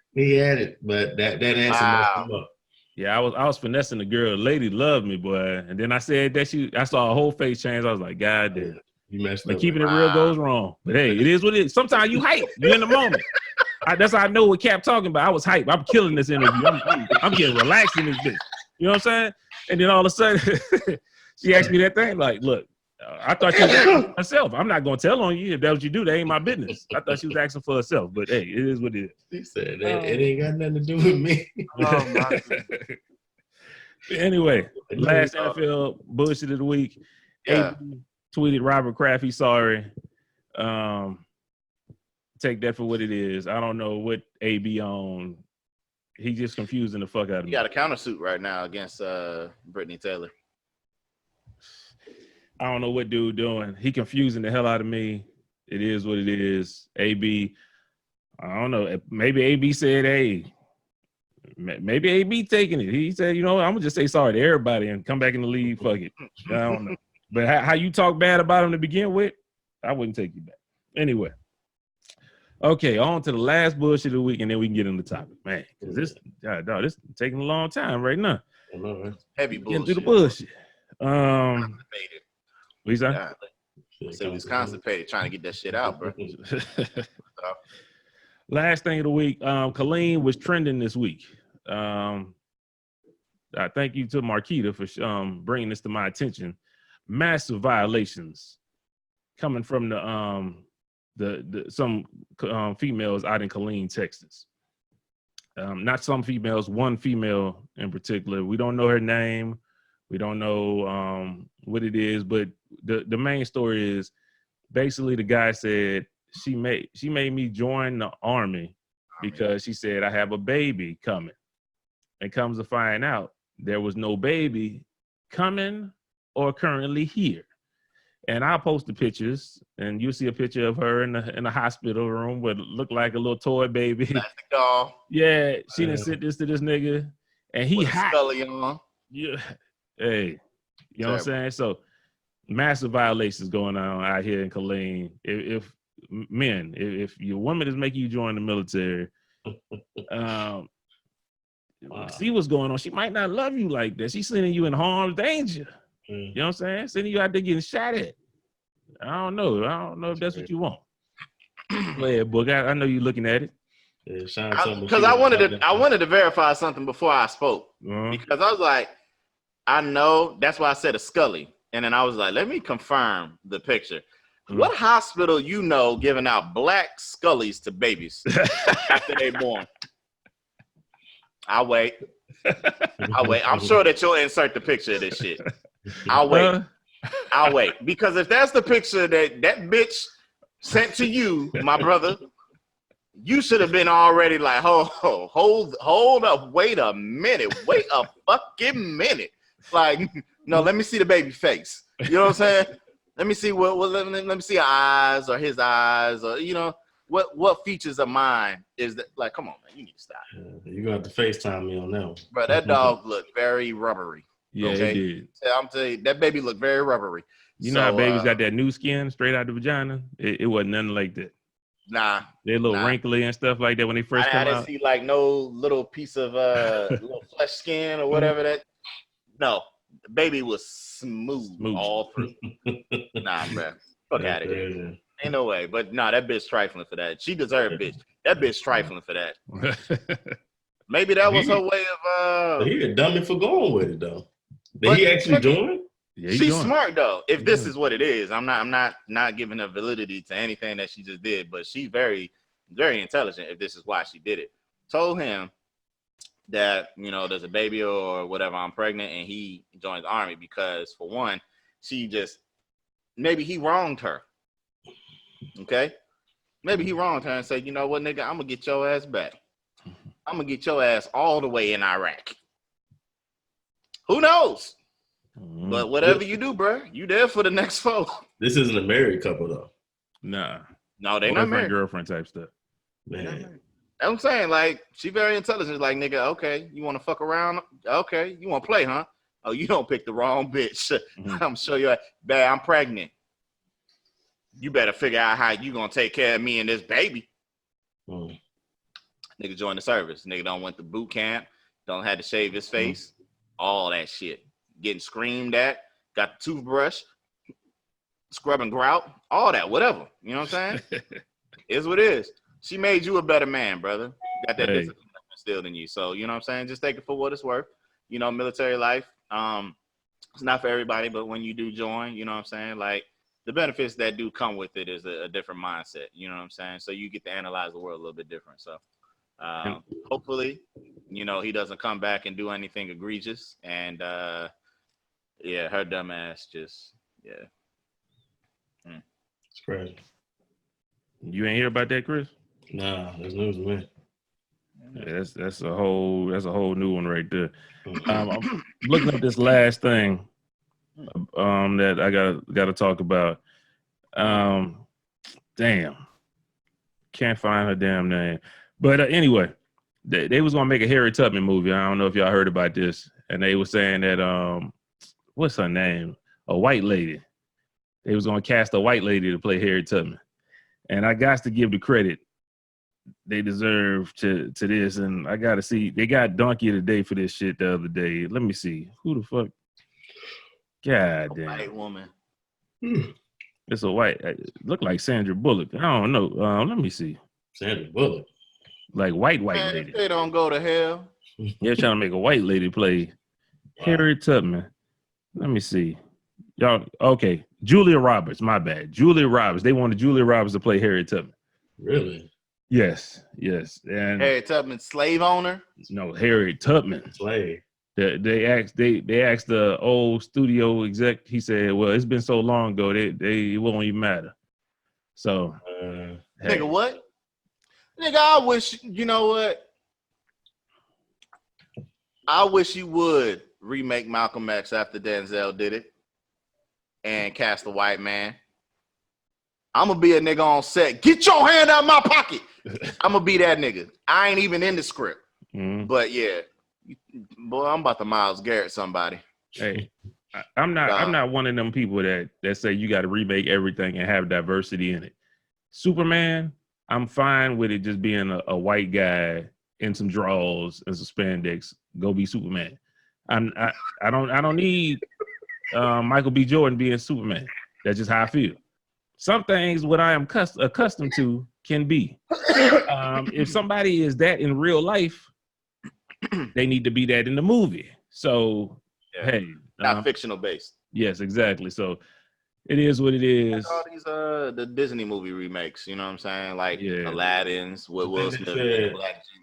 But that answer messed him up. Yeah, I was finessing the girl. The lady loved me, boy. And then I said that I saw her whole face change. I was like, God damn. You messed up. Keeping it real goes wrong. But hey, it is what it is. Sometimes you hype. You're in the moment. That's how I know what Cap talking about. I was hype. I'm killing this interview. I'm getting relaxed in this bitch. You know what I'm saying? And then all of a sudden, she asked me that thing. Like, look, I thought she was asking for herself. I'm not going to tell on you. If that's what you do, that ain't my business. I thought she was asking for herself. But hey, it is what it is. She said, it ain't got nothing to do with me. Oh, my Anyway, last NFL bullshit of the week. Yeah. AB tweeted Robert Kraft, he's sorry. Take that for what it is. I don't know what AB on. He just confusing the fuck out of me. He got a countersuit right now against Brittany Taylor. I don't know what dude doing. He confusing the hell out of me. It is what it is. AB, I don't know. Maybe AB said, hey, maybe AB taking it. He said, you know what, I'm going to just say sorry to everybody and come back in the league. Fuck it. I don't know. But how you talk bad about him to begin with, I wouldn't take you back. Anyway. Okay, on to the last bullshit of the week, and then we can get into the topic, man. Because this is taking a long time right now. Heavy bullshit. Getting through the bullshit. What you say? I said we was constipated trying to get that shit out, bro. Last thing of the week, Colleen was trending this week. I thank you to Marquita for bringing this to my attention. Massive violations coming from some females out in Killeen, Texas. Not some females, one female in particular. We don't know her name. We don't know what it is, but the main story is basically the guy said she made me join the army because she said I have a baby coming, and comes to find out there was no baby coming or currently here. And I'll post the pictures, and you'll see a picture of her in the hospital room with look like a little toy baby. Plastic doll. Yeah, she done sent this to this nigga, and he hot. Scully on. Yeah, hey, you know what I'm saying? So massive violations going on out here in Killeen. If your woman is making you join the military, see what's going on. She might not love you like that. She's sending you in harm's danger. You know what I'm saying? Sending you out there getting shot at. I don't know if that's what you want. Go ahead, Book. I know you're looking at it. Because I wanted to verify something before I spoke. Because I was like, I know, that's why I said a Scully. And then I was like, let me confirm the picture. What hospital you know giving out black Scullys to babies after they born? I'll wait. I'm sure that you'll insert the picture of this shit. I'll wait. Because if that's the picture that bitch sent to you, my brother, you should have been already like, hold up, wait a fucking minute. Like, no, let me see the baby face. You know what I'm saying? Let me see let me see her eyes or his eyes, or you know, what features of mine is that? Like, come on, man, you need to stop. You're gonna have to FaceTime me on that one. Bro, that dog looked very rubbery. Yeah, okay? It did. I'm telling you, that baby looked very rubbery. You know how babies got that new skin straight out the vagina? It wasn't nothing like that. Nah. They're a little wrinkly and stuff like that when they first come out. I didn't see like no little piece of little flesh skin or whatever that. No, the baby was smooth all through. Nah, bro. Fuck out of here. Ain't no way. But nah, that bitch trifling for that. She deserved bitch. That bitch trifling for that. Maybe that was her way of he a dummy for going with it though. Did he actually join? Yeah, she's smart though. If this is what it is, I'm not giving her validity to anything that she just did, but she's very, very intelligent if this is why she did it. Told him that, you know, there's a baby or whatever, I'm pregnant, and he joins the army because, for one, maybe he wronged her. Okay? Maybe he wronged her and said, you know what, nigga, I'm gonna get your ass back. I'm gonna get your ass all the way in Iraq. Who knows? But whatever you do, bro, you there for the next foe. This isn't a married couple though. Nah. No, they not married. Girlfriend type stuff. Man. I'm saying, like, she very intelligent. Like, nigga, okay, you want to fuck around? Okay, you want to play, huh? Oh, you don't pick the wrong bitch. I'm sure you're, babe, I'm pregnant. You better figure out how you gonna take care of me and this baby. Nigga joined the service. Nigga don't went to boot camp. Don't had to shave his face. All that shit. Getting screamed at. Got the toothbrush. Scrub and grout. All that. Whatever. You know what I'm saying? Is what it is. She made you a better man, brother. Got that discipline instilled in you. So, you know what I'm saying? Just take it for what it's worth. You know, military life. It's not for everybody, but when you do join, you know what I'm saying? Like, the benefits that do come with it is a different mindset. You know what I'm saying? So you get to analyze the world a little bit different. So hopefully, you know, he doesn't come back and do anything egregious. And yeah, her dumb ass just, It's crazy. You ain't hear about that, Chris? Nah, there's news to me. Yeah, that's a whole new one right there. I'm looking at this last thing that I gotta talk about. Damn. Can't find her damn name. But anyway, they was gonna make a Harriet Tubman movie. I don't know if y'all heard about this. And they were saying that what's her name? A white lady. They was gonna cast a white lady to play Harriet Tubman. And I got to give the credit they deserve to this. And I gotta see, they got Donkey of the Day for this shit the other day. Let me see. Who the fuck? God damn. White woman. It's a white, look like Sandra Bullock. I don't know. Let me see. Sandra Bullock. Like white Man, lady. they don't go to hell. They're trying to make a white lady play Harriet Tubman. Let me see. Y'all, okay. Julia Roberts, my bad. Julia Roberts. They wanted Julia Roberts to play Harriet Tubman. Really? Yes. And Harriet Tubman, slave owner? No, Harriet Tubman. Slave. They asked the old studio exec. He said, "Well, it's been so long ago, it won't even matter." So, hey. Nigga, what? Nigga, I wish, you know what? I wish you would remake Malcolm X after Denzel did it and cast a white man. I'm gonna be a nigga on set. Get your hand out of my pocket. I'm gonna be that nigga. I ain't even in the script, but yeah. Boy, I'm about to Myles Garrett somebody. Hey, I'm not one of them people that say you got to remake everything and have diversity in it. Superman, I'm fine with it just being a white guy in some drawers and some spandex. Go be Superman. I don't need Michael B. Jordan being Superman. That's just how I feel. Some things what I am accustomed to can be. If somebody is that in real life, they need to be that in the movie. So, hey. Not fictional based. Yes, exactly. So, it is what it is. Like all these the Disney movie remakes, you know what I'm saying? Like Aladdin's with Will Smith,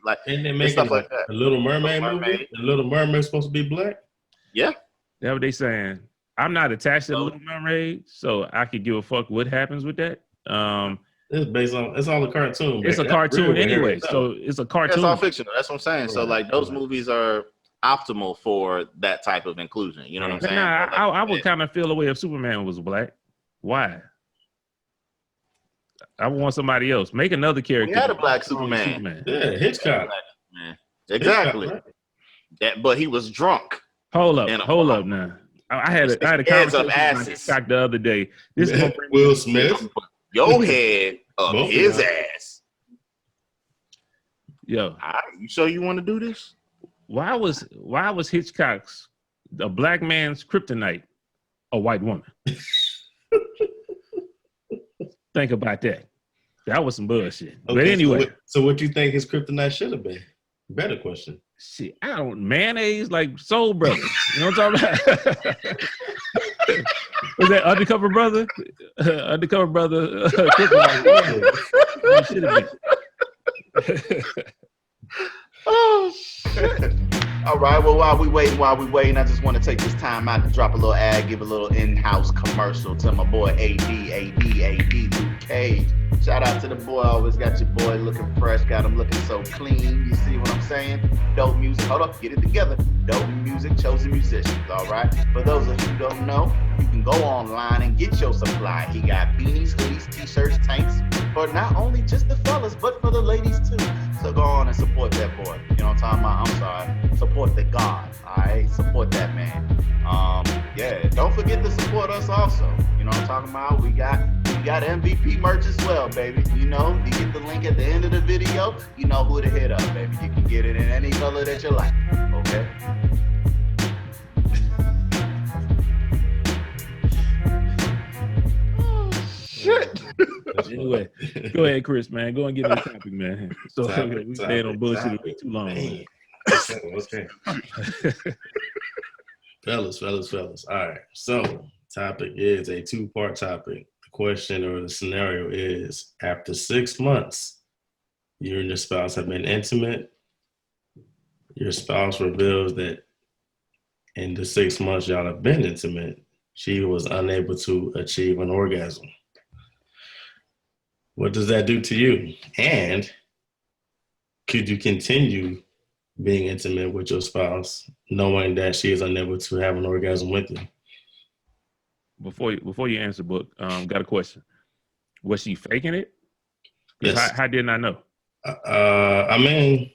like and they make stuff like that. The Little Mermaid movie. The Little Mermaid's supposed to be black. Yeah, that's what they saying. I'm not attached to the Little Mermaid, so I could give a fuck what happens with that. It's based on, it's all a cartoon. It's a cartoon anyway, so it's a cartoon. It's all fictional. That's what I'm saying. So like those movies are optimal for that type of inclusion. You know what I'm saying? Nah, I would kind of feel the way if Superman was black. Why? I want somebody else. Make another character. We had a black Superman. Yeah, Hitchcock. Exactly. But he was drunk. Hold up now. I had a conversation with Hitchcock the other day. This is Will Smith. Your head up his ass. Yo, you sure you want to do this? Why was Hitchcock's a black man's kryptonite a white woman? Think about that. That was some bullshit. Okay, but anyway, so what you think his kryptonite should have been? Better question. Shit, I don't mayonnaise like Soul Brothers. You know what I'm talking about? Was that Undercover Brother? Undercover Brother. Should have been. Oh shit. All right, well, while we waiting, I just want to take this time out to drop a little ad, give a little in-house commercial to my boy AD Luke Cage. Shout out to the boy, always got your boy looking fresh, got him looking so clean. You see what I'm saying? Dope music, hold up, get it together. Dope music, chosen musicians, all right? For those of you who don't know, you can go online and get your supply. He got beanies, hoodies, t-shirts, tanks, for not only just the fellas, but for the ladies too. So go on and support that boy. You know what I'm talking about? I'm sorry. Support the God, all right? Support that man. Yeah, don't forget to support us also. You know what I'm talking about? We got MVP merch as well, baby. You know, you get the link at the end of the video. You know who to hit up, baby. You can get it in any color that you like, okay? Shit. Anyway, go ahead, Chris, man. Go and get the topic, man. So we stayed on bullshit too long. Okay. Fellas. All right. So topic is a two-part topic. The question or the scenario is, after 6 months, you and your spouse have been intimate. Your spouse reveals that in the 6 months y'all have been intimate, she was unable to achieve an orgasm. What does that do to you? And could you continue being intimate with your spouse knowing that she is unable to have an orgasm with you? Before you answer, Book, got a question. Was she faking it? Yes. How didn't I know? I mean,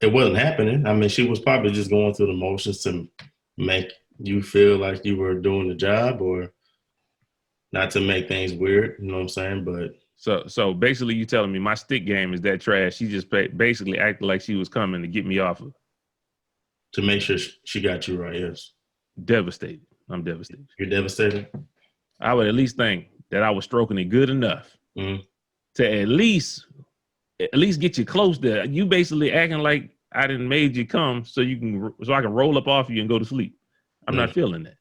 it wasn't happening. I mean, she was probably just going through the motions to make you feel like you were doing the job, or not to make things weird. You know what I'm saying? But so basically, you telling me my stick game is that trash? She just basically acted like she was coming to get me off of. To make sure she got you right, yes. Devastated. I'm devastated. You're devastated? I would at least think that I was stroking it good enough to at least get you close there. You basically acting like I didn't made you come so I can roll up off you and go to sleep. I'm not feeling that.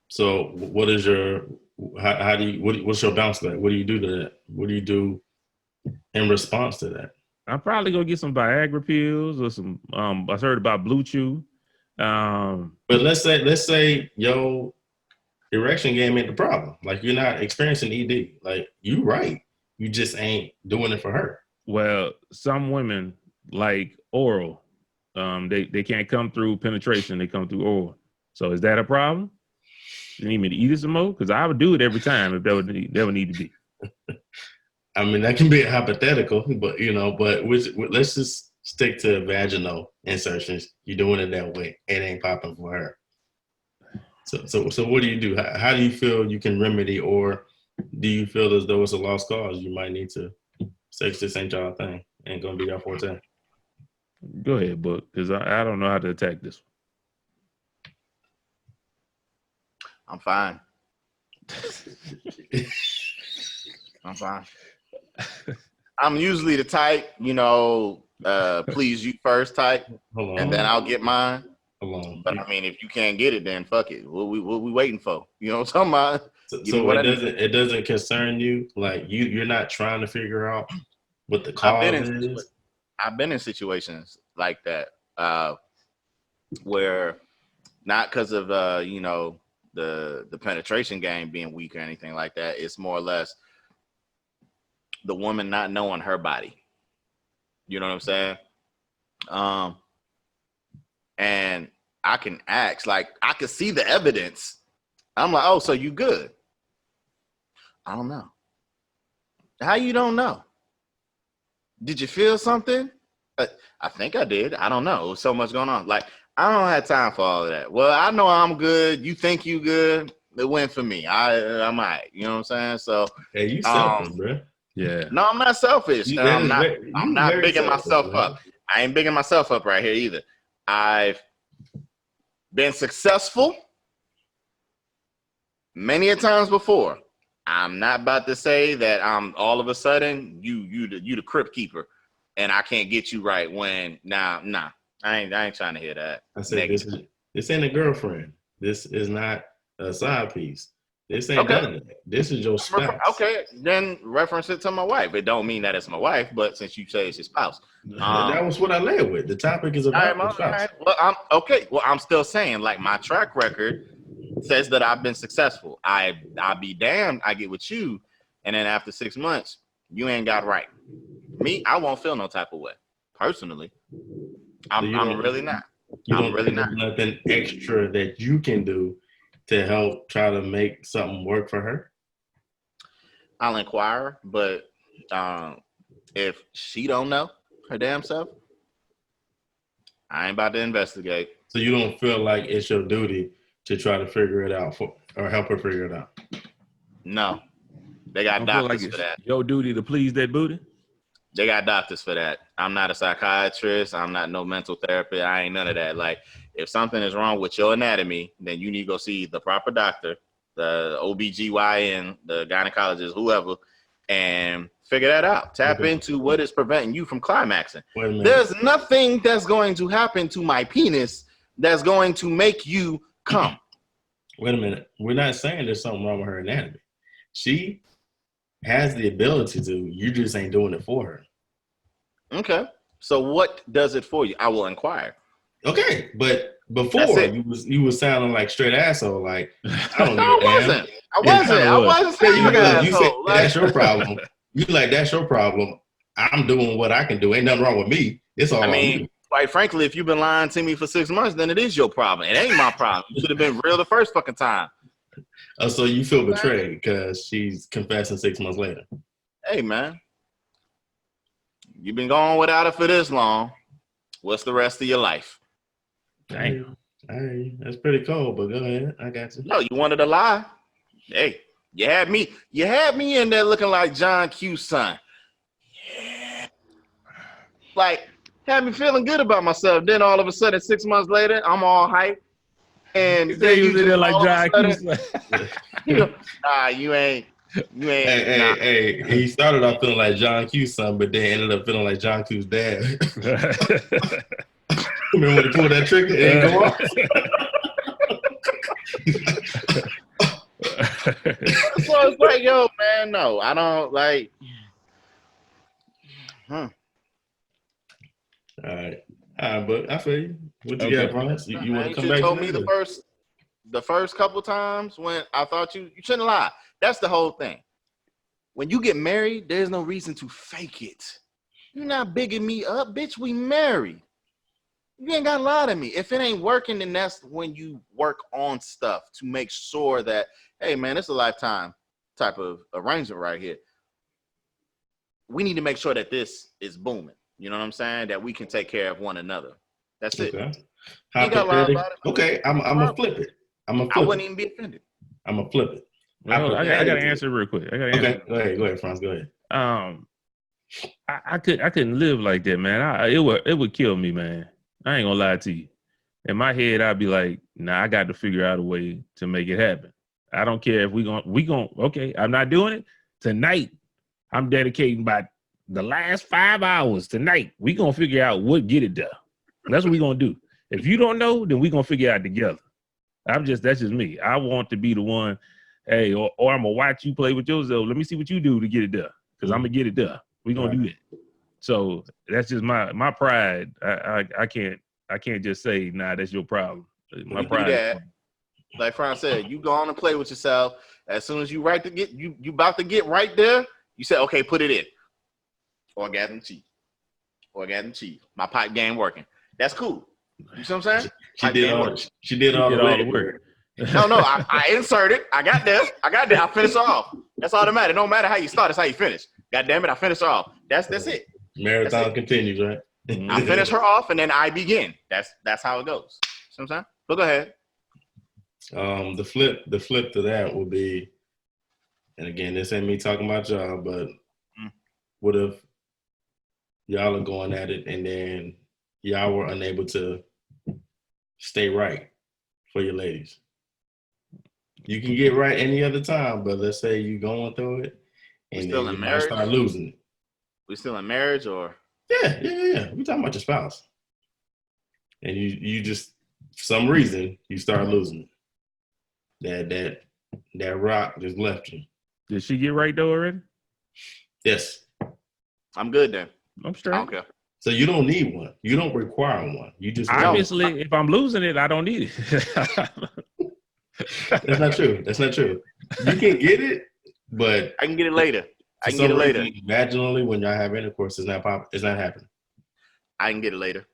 So what is what's your bounce back? What do you do to that? What do you do in response to that? I'm probably gonna get some Viagra pills or some. I heard about Blue Chew. But let's say yo erection game ain't the problem. Like, you're not experiencing ED. Like, you right. You just ain't doing it for her. Well, some women like oral. They can't come through penetration. They come through oral. So is that a problem? You need me to eat it some more? Because I would do it every time if that would need to be. I mean, that can be a hypothetical, but let's just stick to vaginal insertions. You're doing it that way. It ain't popping for her. So what do you do? How do you feel you can remedy, or do you feel as though it's a lost cause? You might need to sex this ain't y'all thing. Ain't gonna be y'all forte. Go ahead, Book, because I don't know how to attack this one. I'm fine. I'm fine. I'm usually the type, please you first type, and then I'll get mine. But I mean, if you can't get it, then fuck it. What we waiting for? You know what I'm talking about? So it doesn't concern you? Like, you're not trying to figure out what the cause is? I've been in situations like that where, not because of the penetration game being weak or anything like that. It's more or less the woman not knowing her body. You know what I'm saying? And I can ask, like, I can see the evidence. I'm like, oh, so you good? I don't know. How you don't know? Did you feel something? I think I did. I don't know. So much going on. Like, I don't have time for all of that. Well, I know I'm good. You think you good. It went for me. I'm all right. You know what I'm saying? So, hey, you selfish, bro. Yeah. No, I'm not selfish. I'm not bigging myself up. I ain't bigging myself up right here either. I've been successful many a times before. I'm not about to say that I'm all of a sudden you the crypt keeper and I can't get you right when nah. I ain't trying to hear that. I said this ain't a girlfriend. This is not a side piece. This ain't none of that. This is your spouse. Okay, then reference it to my wife. It don't mean that it's my wife, but since you say it's your spouse. That was what I led with. The topic is about your spouse. Well, I'm still saying, like, my track record says that I've been successful. I'll be damned I get with you, and then after 6 months, you ain't got right. Me, I won't feel no type of way. Personally. I'm really not. I'm really not. Nothing extra that you can do to help try to make something work for her? I'll inquire, but if she don't know her damn self, I ain't about to investigate. So you don't feel like it's your duty to try to figure it out or help her figure it out? No. They got doctors for that. Your duty to please that booty? They got doctors for that. I'm not a psychiatrist. I'm not no mental therapist. I ain't none of that. Like, if something is wrong with your anatomy, then you need to go see the proper doctor, the OBGYN, the gynecologist, whoever, and figure that out. Tap into what is preventing you from climaxing. There's nothing that's going to happen to my penis that's going to make you come. Wait a minute. We're not saying there's something wrong with her anatomy. She has the ability to. You just ain't doing it for her. Okay. So what does it for you? I will inquire. Okay, but before you was sounding like straight asshole. Like, I don't know. I wasn't saying you said that's your problem. You like, that's your problem. I'm doing what I can do. Ain't nothing wrong with me. It's all on you. Quite frankly, if you've been lying to me for 6 months, then it is your problem. It ain't my problem. You should have been real the first fucking time. Oh, so you feel betrayed because she's confessing 6 months later. Hey, man. You've been going without it for this long. What's the rest of your life? Damn. Hey, that's pretty cold, but go ahead. I got you. No, you wanted to lie. Hey, you had me in there looking like John Q's son. Yeah. Like, had me feeling good about myself. Then all of a sudden, 6 months later, I'm all hyped. And then you just like all John of a sudden, you know, nah, you ain't. Hey, he started off feeling like John Q's son, but then ended up feeling like John Q's dad. Remember when he pulled that trigger? It didn't go off. So it's like, yo, man, no, I don't like. All right, but I feel you. What you got, Bronx? You want to come back? You told me the first couple times when I thought you shouldn't lie. That's the whole thing. When you get married, there's no reason to fake it. You're not bigging me up, bitch. We married. You ain't gotta lie to me. If it ain't working, then that's when you work on stuff to make sure that, hey, man, it's a lifetime type of arrangement right here. We need to make sure that this is booming. You know what I'm saying? That we can take care of one another. That's it. Okay. You gotta lie about it. Okay, I'm gonna flip it. I wouldn't even be offended. I'm gonna flip it. Well, I got to answer real quick. Okay, go ahead, Franz. Go ahead. I couldn't live like that, man. It would kill me, man. I ain't gonna lie to you. In my head, I'd be like, nah, I got to figure out a way to make it happen. I don't care if we gon' okay, I'm not doing it. Tonight, I'm dedicating by the last 5 hours tonight. We gonna figure out what get it done. That's what we gonna do. If you don't know, then we gonna figure it out together. That's just me. I want to be the one, hey, or I'm gonna watch you play with yourself. Let me see what you do to get it done. Because I'm gonna get it done. We gonna do that. So that's just my pride. I can't just say, nah, that's your problem. My pride. Do that. Like Franz said, you go on and play with yourself. As soon as you you about to get right there, you say, okay, put it in. Orgasm cheat. My pipe game working. That's cool. You see what I'm saying? She did all the work. No, I inserted. I got there. I finished off. That's all that matters. No matter how you start, it's how you finish. God damn it, I finished off. That's it. Marathon continues, right? I finish her off and then I begin. That's how it goes. See what I'm saying? But go ahead. The flip to that would be, and again, this ain't me talking about y'all, but what if y'all are going at it and then y'all were unable to stay right for your ladies? You can get right any other time, but let's say you going through it and then you might start losing it. We still in marriage or? Yeah. We talking about your spouse. And you just, for some reason, you start losing it. That rock just left you. Did she get right though already? Yes. I'm good then. I'm straight. I don't care. So you don't need one. You don't require one. You just obviously, if I'm losing it, I don't need it. That's not true. You can get it, but I can get it later. Vaginally, when y'all have intercourse, it's not happening. I can get it later.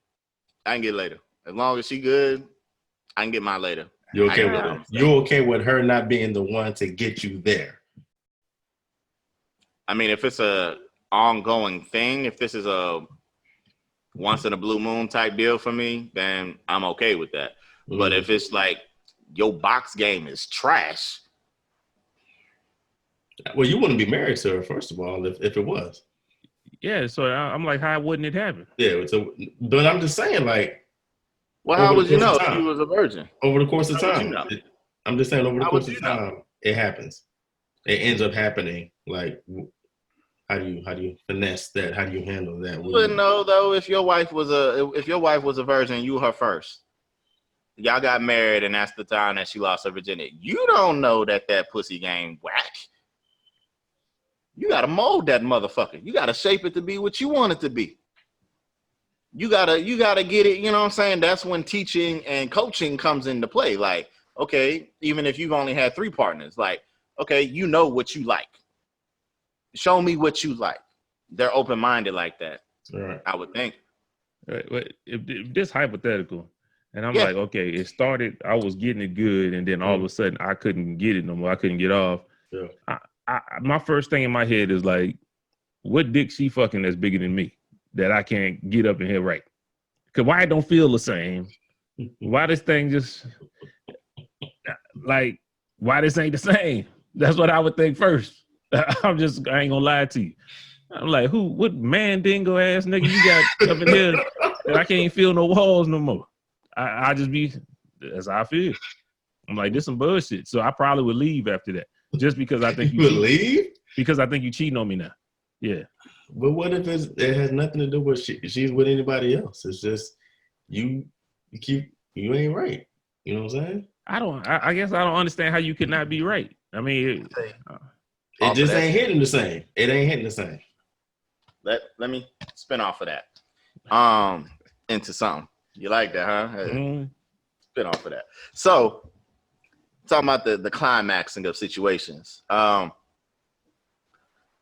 As long as she good, I can get mine later. You're okay with it? You're okay with her not being the one to get you there? I mean, if it's a ongoing thing, if this is a once in a blue moon type deal for me, then I'm okay with that. But if it's like your box game is trash. Well, you wouldn't be married to her, first of all, if it was. Yeah, so I'm like, how wouldn't it happen? Yeah, but I'm just saying, like. Well, how would you know if she was a virgin? Over the course of time. I'm just saying, over the course of time, it happens. It ends up happening. Like, how do you finesse that? How do you handle that? You wouldn't know though if your wife was a virgin, you her first. Y'all got married, and that's the time that she lost her virginity. You don't know that pussy game whack. You gotta mold that motherfucker. You gotta shape it to be what you want it to be. You gotta get it. You know what I'm saying? That's when teaching and coaching comes into play. Like, okay, even if you've only had 3 partners, like, okay, you know what you like. Show me what you like. They're open-minded like that. Right. I would think. Right. If this hypothetical, And I'm like, okay, it started, I was getting it good, and then all of a sudden I couldn't get it no more. I couldn't get off. Yeah. My first thing in my head is like, what dick she fucking that's bigger than me that I can't get up in here right? Because why it don't feel the same? Why this thing just like, why this ain't the same? That's what I would think first. I ain't gonna lie to you. I'm like, what man dingo ass nigga you got up in here that I can't feel no walls no more? I just be, that's how I feel. I'm like, this some bullshit. So I probably would leave after that. Just because I think you would leave? Because I think you cheating on me now. Yeah. But what if it has nothing to do with she's with anybody else? It's just you ain't right. You know what I'm saying? I guess I don't understand how you could not be right. I mean, it just ain't hitting the same. It ain't hitting the same. Let me spin off of that. Into something. You like that, huh? Mm-hmm. Spin off of that. So talking about the climaxing of situations.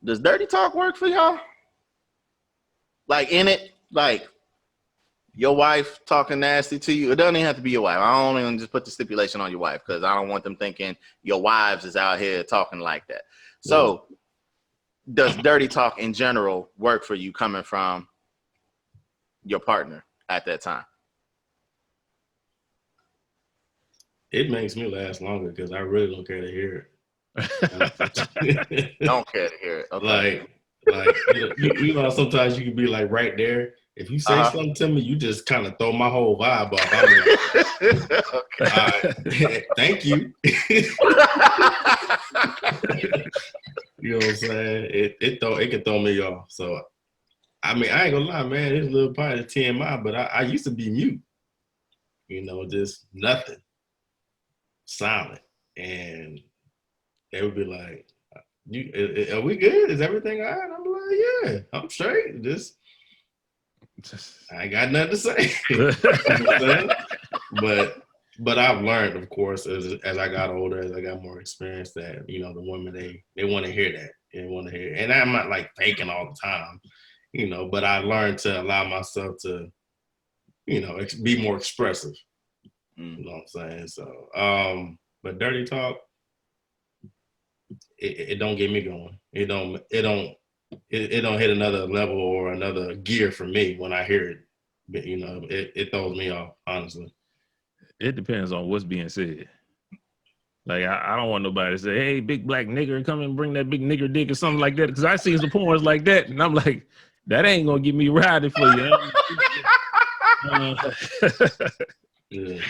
Does dirty talk work for y'all? Like in it, like your wife talking nasty to you. It doesn't even have to be your wife. I don't even just put the stipulation on your wife because I don't want them thinking your wives is out here talking like that. So does dirty talk in general work for you coming from your partner at that time? It makes me last longer because I really don't care to hear it. Don't care to hear it. Okay. Like you know, sometimes you can be like right there. If you say something to me, you just kind of throw my whole vibe off. I'm like, okay. Thank you. You know what I'm saying? It can throw me off. So, I mean, I ain't gonna lie, man. It's a little part of TMI, but I used to be mute. You know, just nothing, silent, and they would be like, "Are we good? Is everything all right?" I'm like, "Yeah, I'm straight. Just I ain't got nothing to say." You know what I'm saying? But I've learned, of course, as I got older, as I got more experience, that you know the women they want to hear that. They want to hear it. And I'm not like faking all the time, you know. But I learned to allow myself to, you know, be more expressive. You know what I'm saying? So, but dirty talk, it don't get me going. It don't hit another level or another gear for me when I hear it. But, you know, it throws me off, honestly. It depends on what's being said. Like, I don't want nobody to say, "Hey, big black nigger, come and bring that big nigger dick," or something like that. Because I seen some porns like that, and I'm like, that ain't gonna get me riding for you. It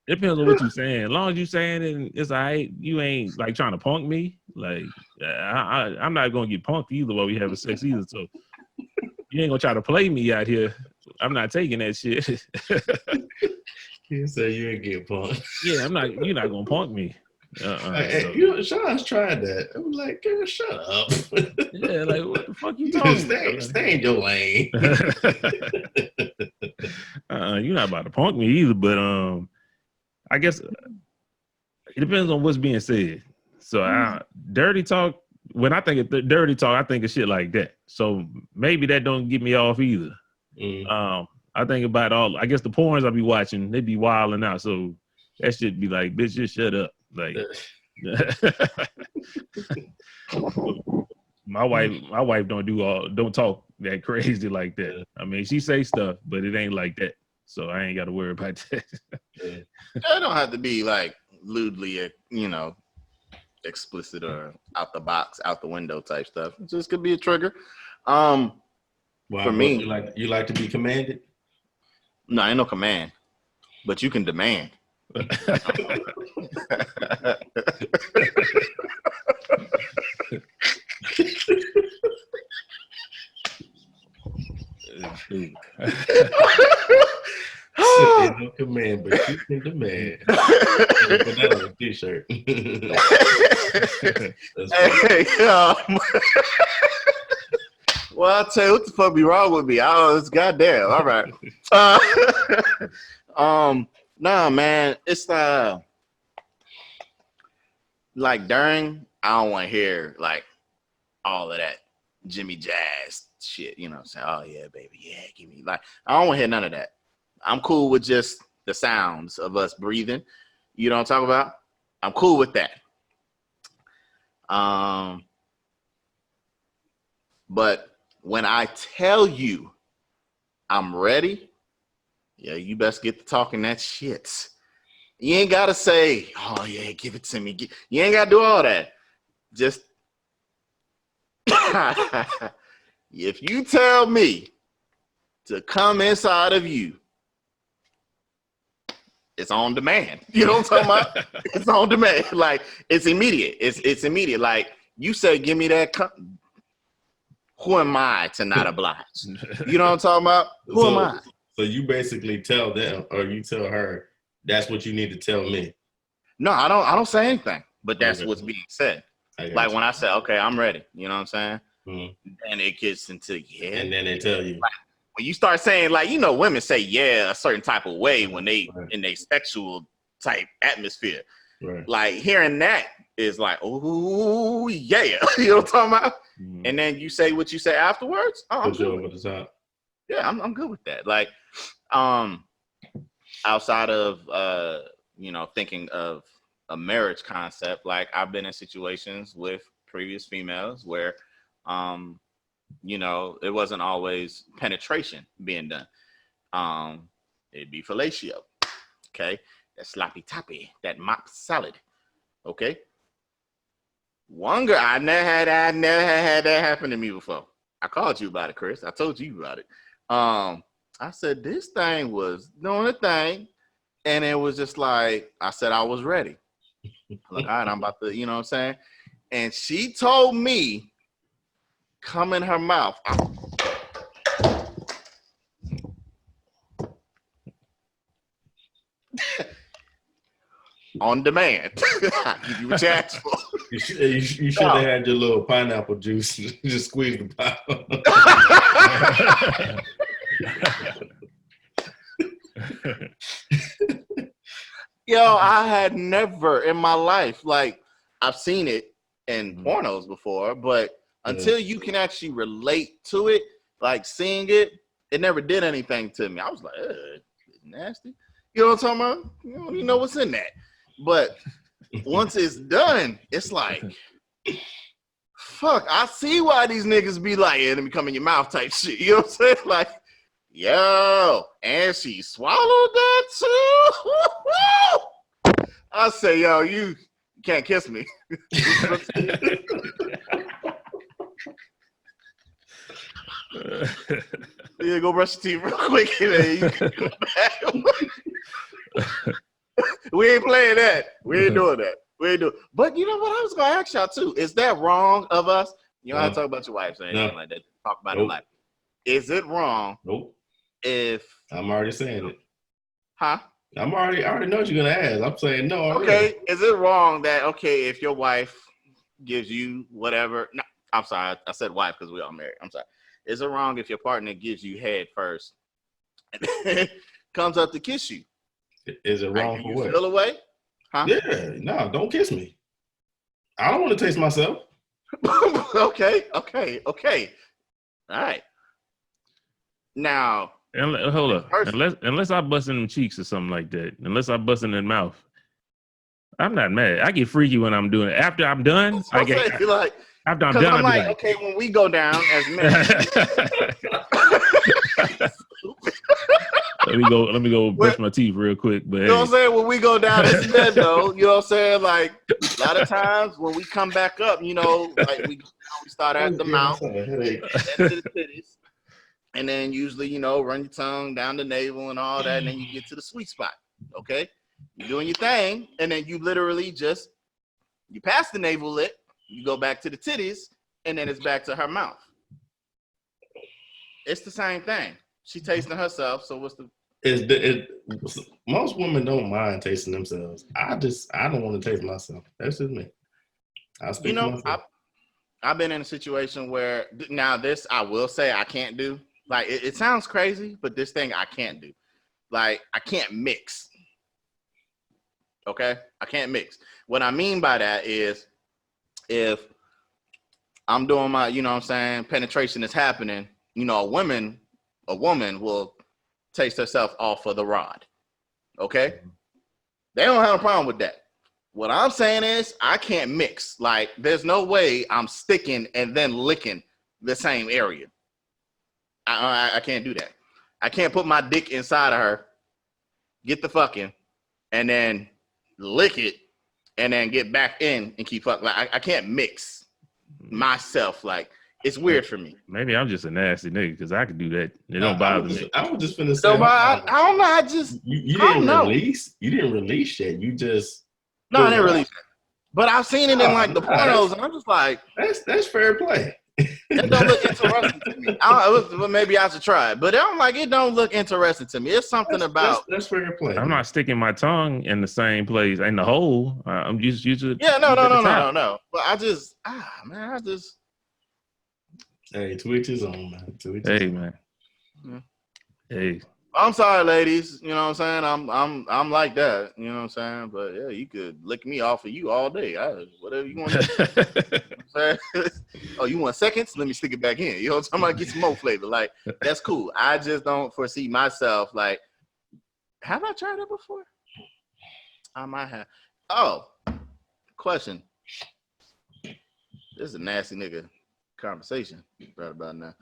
depends on what you're saying. As long as you're saying it, it's all right. You ain't like trying to punk me. Like, I'm not gonna get punked either while we having sex either. So you ain't gonna try to play me out here. I'm not taking that shit. You say you ain't get punked. Yeah, I'm not. You're not gonna punk me. You know, Sean's tried that. I'm like, girl, shut up. Yeah, like what the fuck you talking about? Stay in your lane. You're not about to punk me either. But I guess it depends on what's being said. So dirty talk. When I think of dirty talk, I think of shit like that. So maybe that don't get me off either. I think about I guess the porns I be watching, they be wilding out. So that shit be like, bitch, just shut up. Like my wife don't talk that crazy like that. I mean, she say stuff, but it ain't like that. So I ain't got to worry about that. It don't have to be like lewdly, you know, explicit or out the box, out the window type stuff. It just could be a trigger. For me, you like to be commanded? No, ain't no command, but you can demand. Ain't no command, but you can demand. Put that on a t-shirt. Well, I'll tell you what the fuck be wrong with me. It's goddamn. All right. Nah, man. It's like during, I don't want to hear like all of that Jimmy Jazz shit, you know, say, oh yeah, baby, yeah, give me, like, I don't want to hear none of that. I'm cool with just the sounds of us breathing. You know what I'm talking about? I'm cool with that. But when I tell you I'm ready, yeah, you best get to talking that shit. You ain't gotta say, oh yeah, give it to me. You ain't gotta do all that. Just if you tell me to come inside of you, it's on demand. You know what I'm talking about? It's on demand. Like, it's immediate. It's immediate. Like, you say, give me that. Who am I to not oblige? You know what I'm talking about? Who am I? So you basically tell them, or you tell her, that's what you need to tell me. No, I don't say anything, but that's what's being said. Like when I say, okay, I'm ready. You know what I'm saying? Mm-hmm. And it gets into, yeah. And then they tell you. Like, when you start saying, like, you know, women say yeah a certain type of way when they in a sexual type atmosphere. Right. Like, hearing that is like, oh yeah. You know what I'm talking about? Mm-hmm. And then you say what you say afterwards. Oh, I'm good with that. Yeah, I'm good with that. Like, outside of you know, thinking of a marriage concept, like, I've been in situations with previous females where you know, it wasn't always penetration being done. It'd be fellatio. Okay. That sloppy toppy, that mop salad. Okay. One girl, I never had that happen to me before. I called you about it, Chris. I told you about it. I said, this thing was doing a thing. And it was just like, I said, I was ready. Like, all right, I'm about to, you know what I'm saying? And she told me, come in her mouth. On demand. I'll give you what you asked for. You should have had your little pineapple juice. Just squeeze the pineapple. Yo, I had never in my life, like, I've seen it in pornos before, but until you can actually relate to it, like seeing it, it never did anything to me. I was like, it's nasty. You know what I'm talking about? You don't even know what's in that. But once it's done, it's like, fuck, I see why these niggas be like, yeah, let me come in your mouth type shit. You know what I'm saying? Like, yo, and she swallowed that too. I say, yo, you can't kiss me. Yeah, go brush your teeth real quick. You come back. We ain't playing that. We ain't doing that. We ain't doing. But you know what? I was gonna ask y'all too. Is that wrong of us? You don't have to talk about your wife or anything like that. Talk about it like. Is it wrong? Nope. If I'm already saying it. Huh? I already know what you're gonna ask. I'm saying no. Okay. Is it wrong that if your wife gives you whatever? No, I'm sorry. I said wife because we all married. I'm sorry. Is it wrong if your partner gives you head first and then comes up to kiss you? Is it wrong for what? Feel away? Huh? Yeah. No, don't kiss me. I don't want to taste myself. Okay. All right. Now, hold up. Unless I bust in them cheeks or something like that, unless I bust in the mouth, I'm not mad. I get freaky when I'm doing it. After I'm done, after I'm done, I'm like, okay, when we go down as men. Let me go brush my teeth real quick. But you know what I'm saying? When we go down as men, though, you know what I'm saying? Like, a lot of times when we come back up, you know, like we start at the mouth, and then to the titties, and then usually, you know, run your tongue down the navel and all that, and then you get to the sweet spot. Okay, you're doing your thing, and then you literally you pass the navel lip, you go back to the titties, and then it's back to her mouth. It's the same thing. She tasting herself, so what's the? Most women don't mind tasting themselves. I don't want to taste myself. That's just me. You know, I've been in a situation where now this I will say I can't do. Like it sounds crazy, but this thing I can't do. Like I can't mix. Okay, I can't mix. What I mean by that is if I'm doing my, you know what I'm saying, penetration is happening. You know, a woman will taste herself off of the rod. Okay? They don't have a problem with that. What I'm saying is I can't mix. Like, there's no way I'm sticking and then licking the same area. I can't do that. I can't put my dick inside of her, get the fucking, and then lick it, and then get back in and keep fucking. Like, I can't mix myself. Like, it's weird for me. Maybe I'm just a nasty nigga because I could do that. It don't bother me. I was just finna say. So I don't know. I just you didn't release. You didn't release yet. You just no, I didn't release it. But I've seen it in like the pornos, and I'm just like, that's fair play. It don't look interesting to me. Well, maybe I should try it, but I'm like, it don't look interesting to me. It's something about that's fair play. I'm not sticking my tongue in the same place in the hole. I'm just usually no. But I just Hey, Twitch is on, man. Hey, man. Yeah. Hey. I'm sorry, ladies. You know what I'm saying? I'm like that. You know what I'm saying? But yeah, you could lick me off of you all day. Whatever you want. You know oh, you want seconds? Let me stick it back in. You know what I'm talking about? Get some more flavor. Like, that's cool. I just don't foresee myself like. Have I tried that before? I might have. Oh, question. This is a nasty nigga conversation right about now.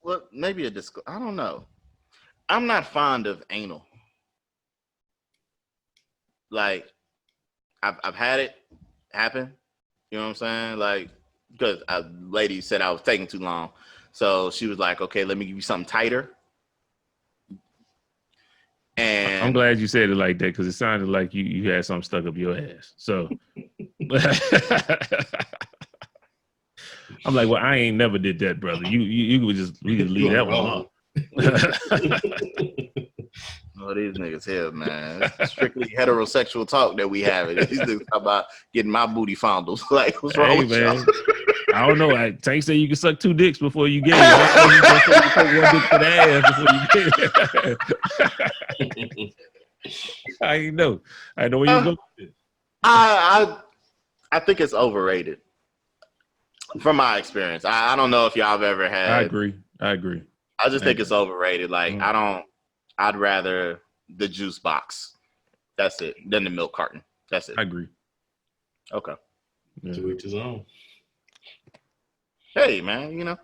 Well, maybe I don't know. I'm not fond of anal. Like, I've had it happen. You know what I'm saying? Like, because a lady said I was taking too long. So she was like, okay, let me give you something tighter. And I'm glad you said it like that because it sounded like you had something stuck up your ass. So I'm like, well, I ain't never did that, brother. You would just leave that one off. Oh, these niggas here, man. It's strictly heterosexual talk that we have. These niggas talk about getting my booty fondled. Like, what's wrong with man? y'all? I don't know. Tank said you can suck 2 dicks before you get it. I don't know you take 1 dick to the ass before you get it. I didn't know. I know where you go. I think it's overrated. From my experience, I don't know if y'all have ever had. I agree. I just think it's overrated. Like, I'd rather the juice box. That's it. Than the milk carton. That's it. I agree. Okay. Yeah. To each his own. Hey, man, you know,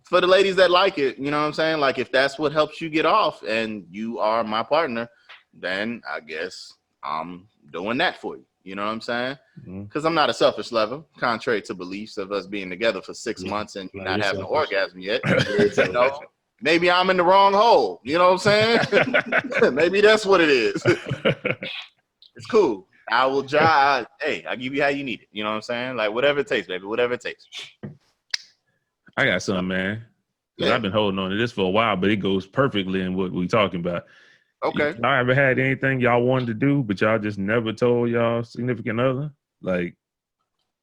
for the ladies that like it, you know what I'm saying? Like, if that's what helps you get off and you are my partner, then I guess I'm doing that for you. You know what I'm saying? Because I'm not a selfish lover, contrary to beliefs of us being together for 6 months and not having an orgasm yet. You know, maybe I'm in the wrong hole. You know what I'm saying? Maybe that's what it is. It's cool. I will try. Hey, I'll give you how you need it. You know what I'm saying? Like, whatever it takes, baby. Whatever it takes. I got something, man. Yeah. I've been holding on to this for a while, but it goes perfectly in what we're talking about. Okay. Y'all ever had anything y'all wanted to do, but y'all just never told y'all significant other? Like,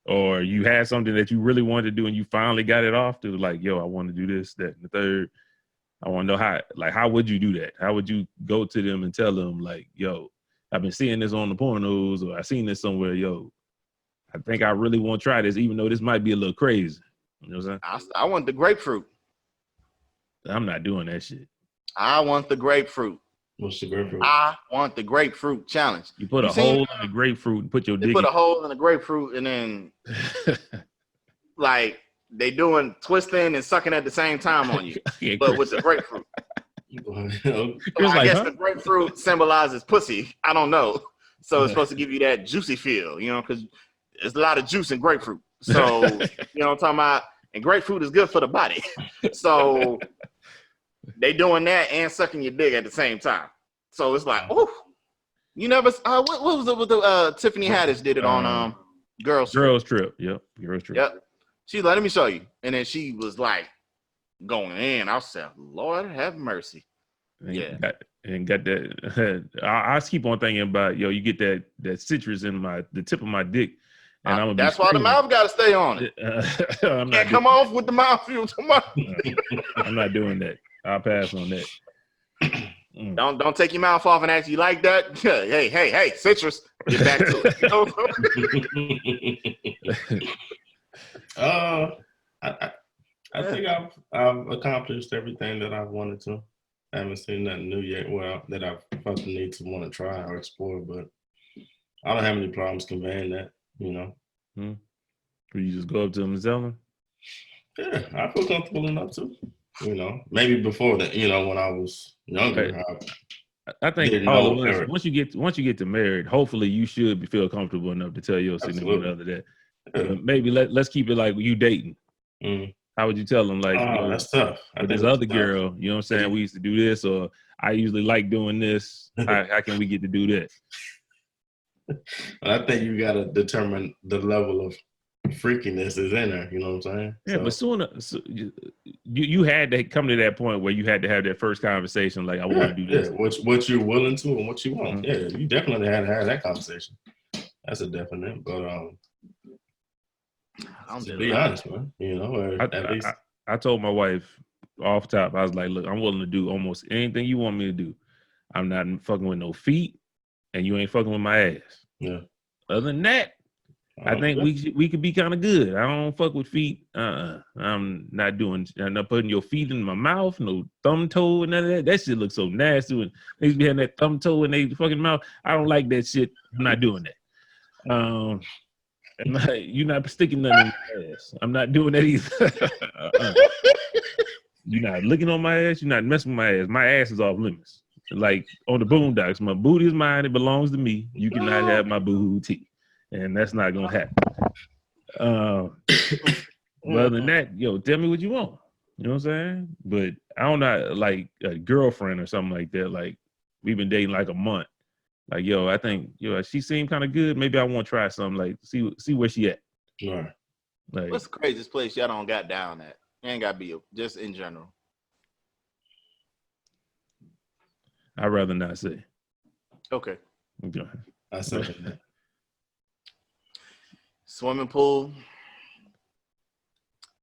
or you had something that you really wanted to do and you finally got it off to like, yo, I want to do this, that, and the third. I want to know how would you do that? How would you go to them and tell them like, yo, I've been seeing this on the pornos or I seen this somewhere, yo, I think I really want to try this, even though this might be a little crazy. You know what I'm saying? I want the grapefruit. I'm not doing that shit. I want the grapefruit. What's the grapefruit? I want the grapefruit challenge. You put a hole in the grapefruit and put your dick. Put a hole in the grapefruit and then like they doing twisting and sucking at the same time on you, yeah, but with the grapefruit. So I guess the grapefruit symbolizes pussy. I don't know. So it's supposed to give you that juicy feel, you know, because there's a lot of juice in grapefruit. So, you know what I'm talking about? And grapefruit is good for the body. So they doing that and sucking your dick at the same time. So it's like, oh, you never, what was it with the, Tiffany Haddish did it on Girls Trip. Yep. Girls Trip. Yep. She's like, let me show you. And then she was like, going in. I said, Lord have mercy. And got that. I keep on thinking about, yo, you get that citrus in the tip of my dick. And that's why the mouth got to stay on it. Can't come off with the mouth. I'm not doing that. I'll pass on that. Don't take your mouth off and ask you like that. Hey, citrus. Get back to it. I think I've accomplished everything that I've wanted to. I haven't seen nothing new yet. Well, that I felt the need to want to try or explore, but I don't have any problems conveying that. You know. Or you just go up to them and tell them? Yeah, I feel comfortable enough to. You know, maybe before that. You know, when I was younger. Right. I think all of us, once you get to married, hopefully you should feel comfortable enough to tell your significant other that. Maybe let's keep it like you dating. How would you tell them, like, that's tough. With this other girl, you know what I'm saying? We used to do this, or I usually like doing this. How can we get to do that? I think you got to determine the level of freakiness is in there. You know what I'm saying? Yeah, but you had to come to that point where you had to have that first conversation. Like, I want to do this. What you're willing to and what you want. Yeah, you definitely had to have that conversation. That's a definite. But to be honest, man, you know, at least I told my wife off top, I was like, look, I'm willing to do almost anything you want me to do. I'm not fucking with no feet, and you ain't fucking with my ass. Yeah. Other than that, I think we could be kind of good. I don't fuck with feet. I'm not putting your feet in my mouth, no thumb toe and none of that. That shit looks so nasty when they be having that thumb toe in their fucking mouth. I don't like that shit. I'm not doing that. You're not sticking nothing in my ass. I'm not doing that either. You're not looking on my ass. You're not messing with my ass. My ass is off limits. Like on the Boondocks, my booty is mine. It belongs to me. You cannot have my booty. And that's not gonna happen. Other than that, tell me what you want. You know what I'm saying? But I don't know, like a girlfriend or something like that. Like we've been dating like a month. Like, I think, she seemed kind of good. Maybe I want to try something. Like, see where she at. Right. Like, what's the craziest place y'all don't got down at? It ain't got to be just in general. I'd rather not say. Okay. I said that. Swimming pool.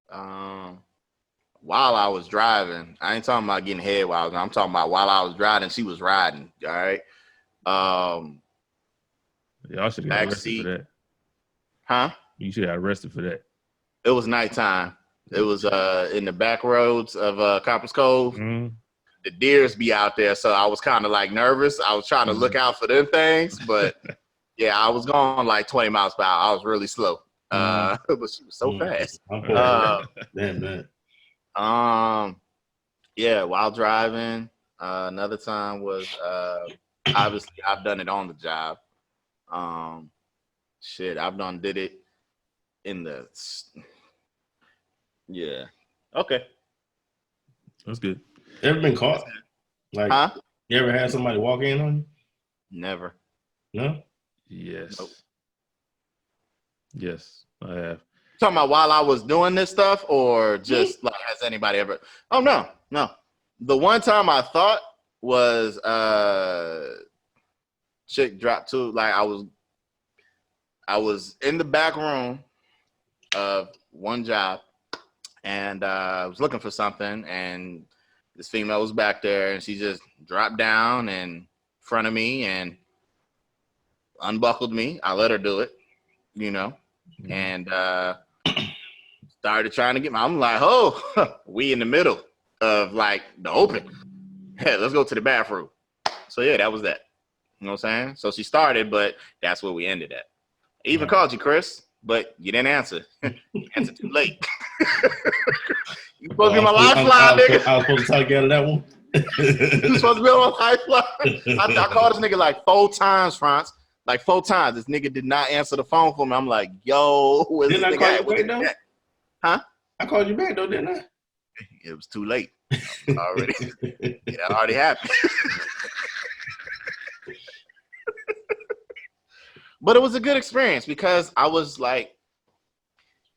While I was driving, I ain't talking about getting head I'm talking about while I was driving, she was riding. All right. Y'all should have got arrested for that. Huh? You should have got arrested for that. It was nighttime. It was in the back roads of Copper's Cove. Mm-hmm. The deers be out there, so I was kind of like nervous. I was trying to look out for them things, but yeah, I was going like 20 miles per hour. I was really slow. But she was so fast. Damn, man. Yeah, while driving. Another time was obviously I've done it on the job. Did it in the Okay. That's good. Ever been caught? Like, you ever had somebody walk in on you? Never. No? Yes. Nope. Yes, I have. Talking about while I was doing this stuff, or just like, has anybody ever? Oh, no. The one time I thought was chick dropped to, like, I was in the back room of one job, and I was looking for something, and this female was back there, and she just dropped down in front of me and unbuckled me. I let her do it, and started trying to get me. I'm like, we in the middle of like the open. Hey, let's go to the bathroom. So yeah, that was that. You know what I'm saying? So she started, but that's where we ended at. I even called you, Chris, but you didn't answer. Answered too late. You supposed to be my lifeline, nigga. I was supposed to talk you out of that one. You supposed to be on my lifeline. I called this nigga like 4 times, France. Like 4 times. This nigga did not answer the phone for me. I'm like, yo, where's this nigga at? Back, though? Huh? I called you back though, didn't I? It was too late. Already. That already happened. But it was a good experience because I was like,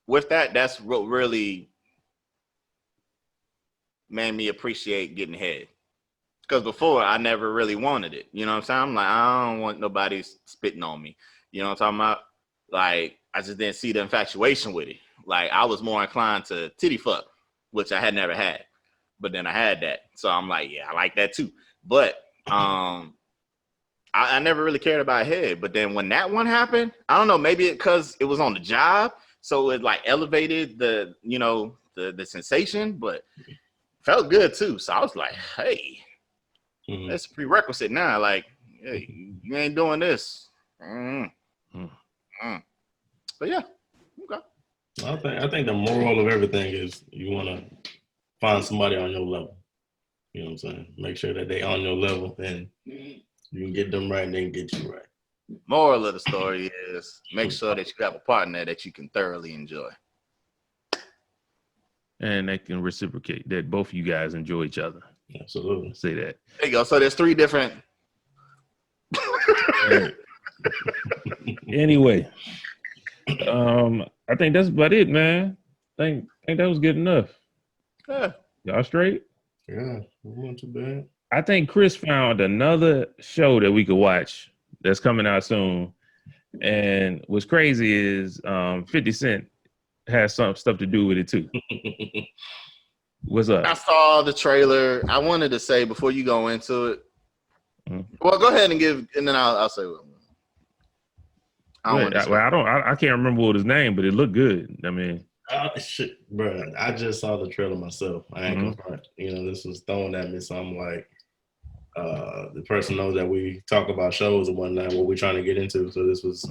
with that, that's what really made me appreciate getting head. Because before, I never really wanted it. You know what I'm saying? I'm like, I don't want nobody spitting on me. You know what I'm talking about? Like, I just didn't see the infatuation with it. Like, I was more inclined to titty fuck, which I had never had. But then I had that. So I'm like, yeah, I like that too. But I never really cared about head, but then when that one happened, I don't know, maybe because it was on the job, so it like elevated the the sensation, but felt good too. So I was like, hey, that's a prerequisite now. Like, hey, you ain't doing this. But yeah, okay. I think the moral of everything is you want to find somebody on your level. You know what I'm saying? Make sure that they on your level, and you can get them right, and they can get you right. Moral of the story is make sure that you have a partner that you can thoroughly enjoy. And they can reciprocate, that both of you guys enjoy each other. Absolutely. Say that. There you go. So there's 3 different. Anyway, I think that's about it, man. I think that was good enough. Yeah. Y'all straight? Yeah, not too bad. I think Chris found another show that we could watch that's coming out soon. And what's crazy is 50 Cent has some stuff to do with it too. What's up? I saw the trailer. I wanted to say before you go into it. Well, go ahead and then I'll say what. I can't remember what his name, but it looked good. I mean, shit, bro. I just saw the trailer myself. I ain't confront. This was thrown at me, so I'm like, the person knows that we talk about shows and whatnot, what we're trying to get into. So this was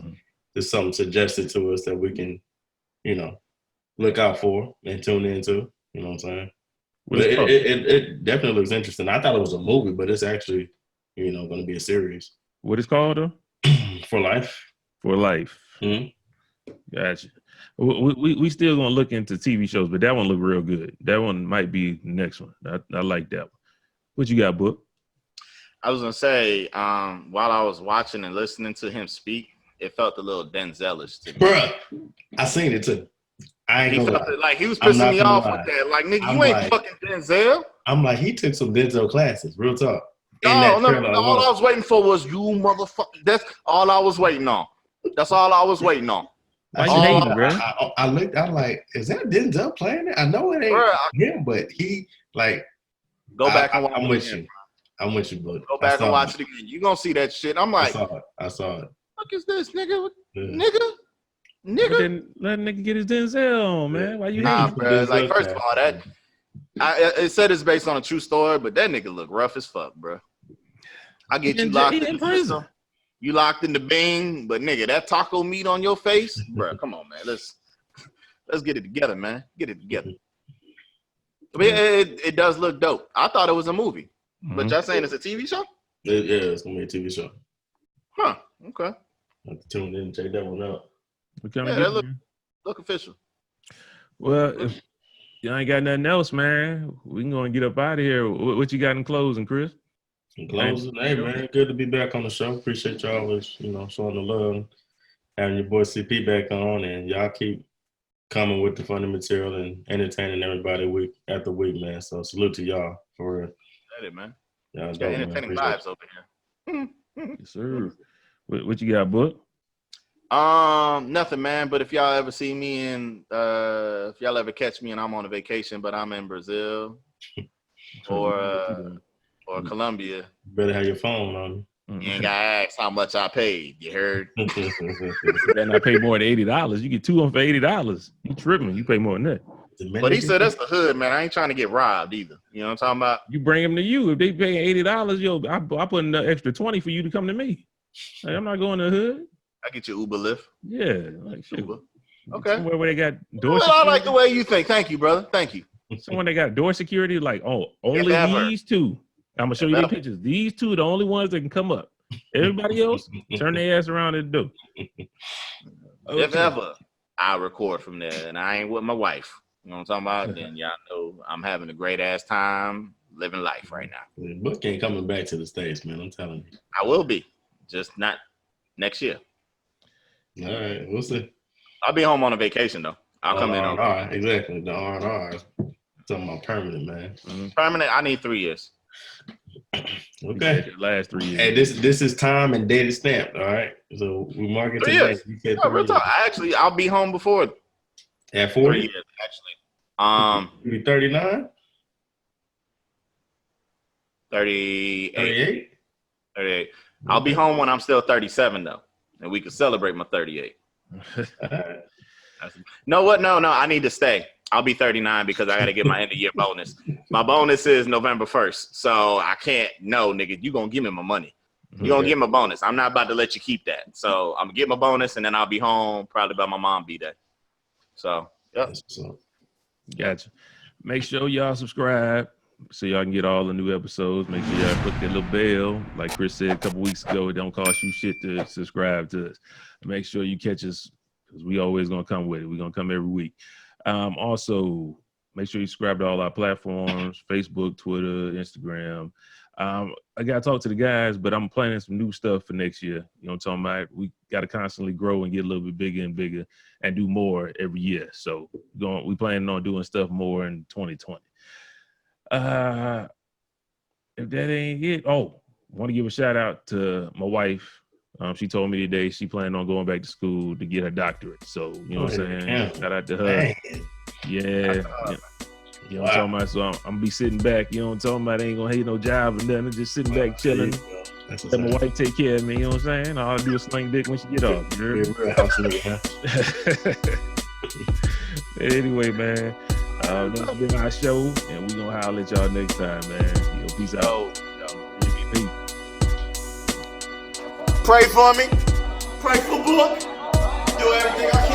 just something suggested to us that we can, look out for and tune into. You know what I'm saying? But it definitely looks interesting. I thought it was a movie, but it's actually, going to be a series. What it's called though? For Life. For Life. Gotcha. We still gonna look into TV shows, but that one look real good. That one might be the next one. I like that one. What you got, Book? I was gonna say, while I was watching and listening to him speak, it felt a little Denzel-ish to me. Bruh, I seen it too. I ain't gonna lie. Like he was pissing me off with that. Like, nigga, you ain't fucking Denzel. I'm like, he took some Denzel classes. Real talk. No, all I was waiting for was you, motherfucker. That's all I was waiting on. That's all I was waiting on. I looked. I'm like, is that Denzel playing it? I know it ain't him, but he like. Go back and watch. I'm with you. I'm with you, bud. Go back and watch it again. You gonna see that shit. I'm like, I saw it. What is this, nigga? Yeah. Nigga. Then let nigga get his Denzel on, man. Why you hating? Bro. Like, first of all, it said it's based on a true story, but that nigga look rough as fuck, bro. I get you locked in prison. You locked in the Bing, but nigga, that taco meat on your face, bro. Come on, man. Let's get it together, man. Get it together. But it does look dope. I thought it was a movie, but y'all saying it's a TV show? Yeah, it's gonna be a TV show. Huh? Okay. I have to tune in and check that one out. That look official. Well, if you ain't got nothing else, man, we can go and get up out of here. What you got in closing, Chris? In closing, hey man, good to be back on the show. Appreciate y'all always, showing the love, having your boy CP back on, and y'all keep coming with the funny material and entertaining everybody week after week, man. So salute to y'all for real. That it, man. Y'all got entertaining vibes over here. Yes, sir. What you got, Book? Nothing, man. But if y'all ever see me if y'all ever catch me and I'm on a vacation, but I'm in Brazil or Colombia, you better have your phone on. You ain't gotta ask how much I paid. You heard? Then I pay more than $80. You get 2 of them for $80. You tripping? You pay more than that. But he said that's the hood, man. I ain't trying to get robbed either. You know what I'm talking about? You bring them to you. If they pay $80, yo, I put in the extra 20 for you to come to me. Like, I'm not going to the hood. I get you Uber Lyft. Yeah, like shit. Uber. Okay. Somewhere where they got door security. I like the way you think. Thank you, brother. Thank you. Someone that got door security, like, only these 2. I'm gonna show you the pictures. These 2 are the only ones that can come up. Everybody else, turn their ass around and do. If ever I record from there and I ain't with my wife, you know what I'm talking about? Then y'all know I'm having a great ass time living life right now. Book ain't coming back to the States, man. I'm telling you. I will be, just not next year. All right, we'll see. I'll be home on a vacation though. I'll come in on R&R. Exactly. The R&R. Talking about permanent, man. Permanent. I need 3 years. Okay. Last 3 years. Hey, this is time and dated stamped. All right. So we mark it today. Real talk. I'll be home before. At 40 3 years, actually. You be 39. 38. 38. 38. I'll be home when I'm still 37 though, and we can celebrate my 38. No, what? No, I need to stay. I'll be 39 because I got to get my end of year bonus. My bonus is November 1st, so I can't. No, nigga, you gonna give me my money. You gonna give me my bonus. I'm not about to let you keep that. So I'm gonna get my bonus, and then I'll be home probably by my mom B-Day. So, yep. Gotcha. Make sure y'all subscribe so y'all can get all the new episodes. Make sure y'all click that little bell. Like Chris said a couple weeks ago, it don't cost you shit to subscribe to us. Make sure you catch us because we always gonna come with it. We're gonna come every week. Also, make sure you subscribe to all our platforms, Facebook, Twitter, Instagram. I got to talk to the guys, but I'm planning some new stuff for next year. You know what I'm talking about? We got to constantly grow and get a little bit bigger and bigger and do more every year. So we planning on doing stuff more in 2020. If that ain't it, I want to give a shout out to my wife. She told me today she planned on going back to school to get her doctorate. So, you know what I'm saying? Yeah. Shout out to her. Man. Yeah. You know what I'm talking about? So I'm going to be sitting back. You know what I'm talking about? I ain't going to hate no job or nothing. Just sitting back chilling. Let my wife take care of me. You know what I'm saying? All I do is sling dick when she get off. Anyway, man. This has been our show. And we're going to holler at y'all next time, man. Peace out. Peace. Pray for me. Pray for Book. Do everything I can.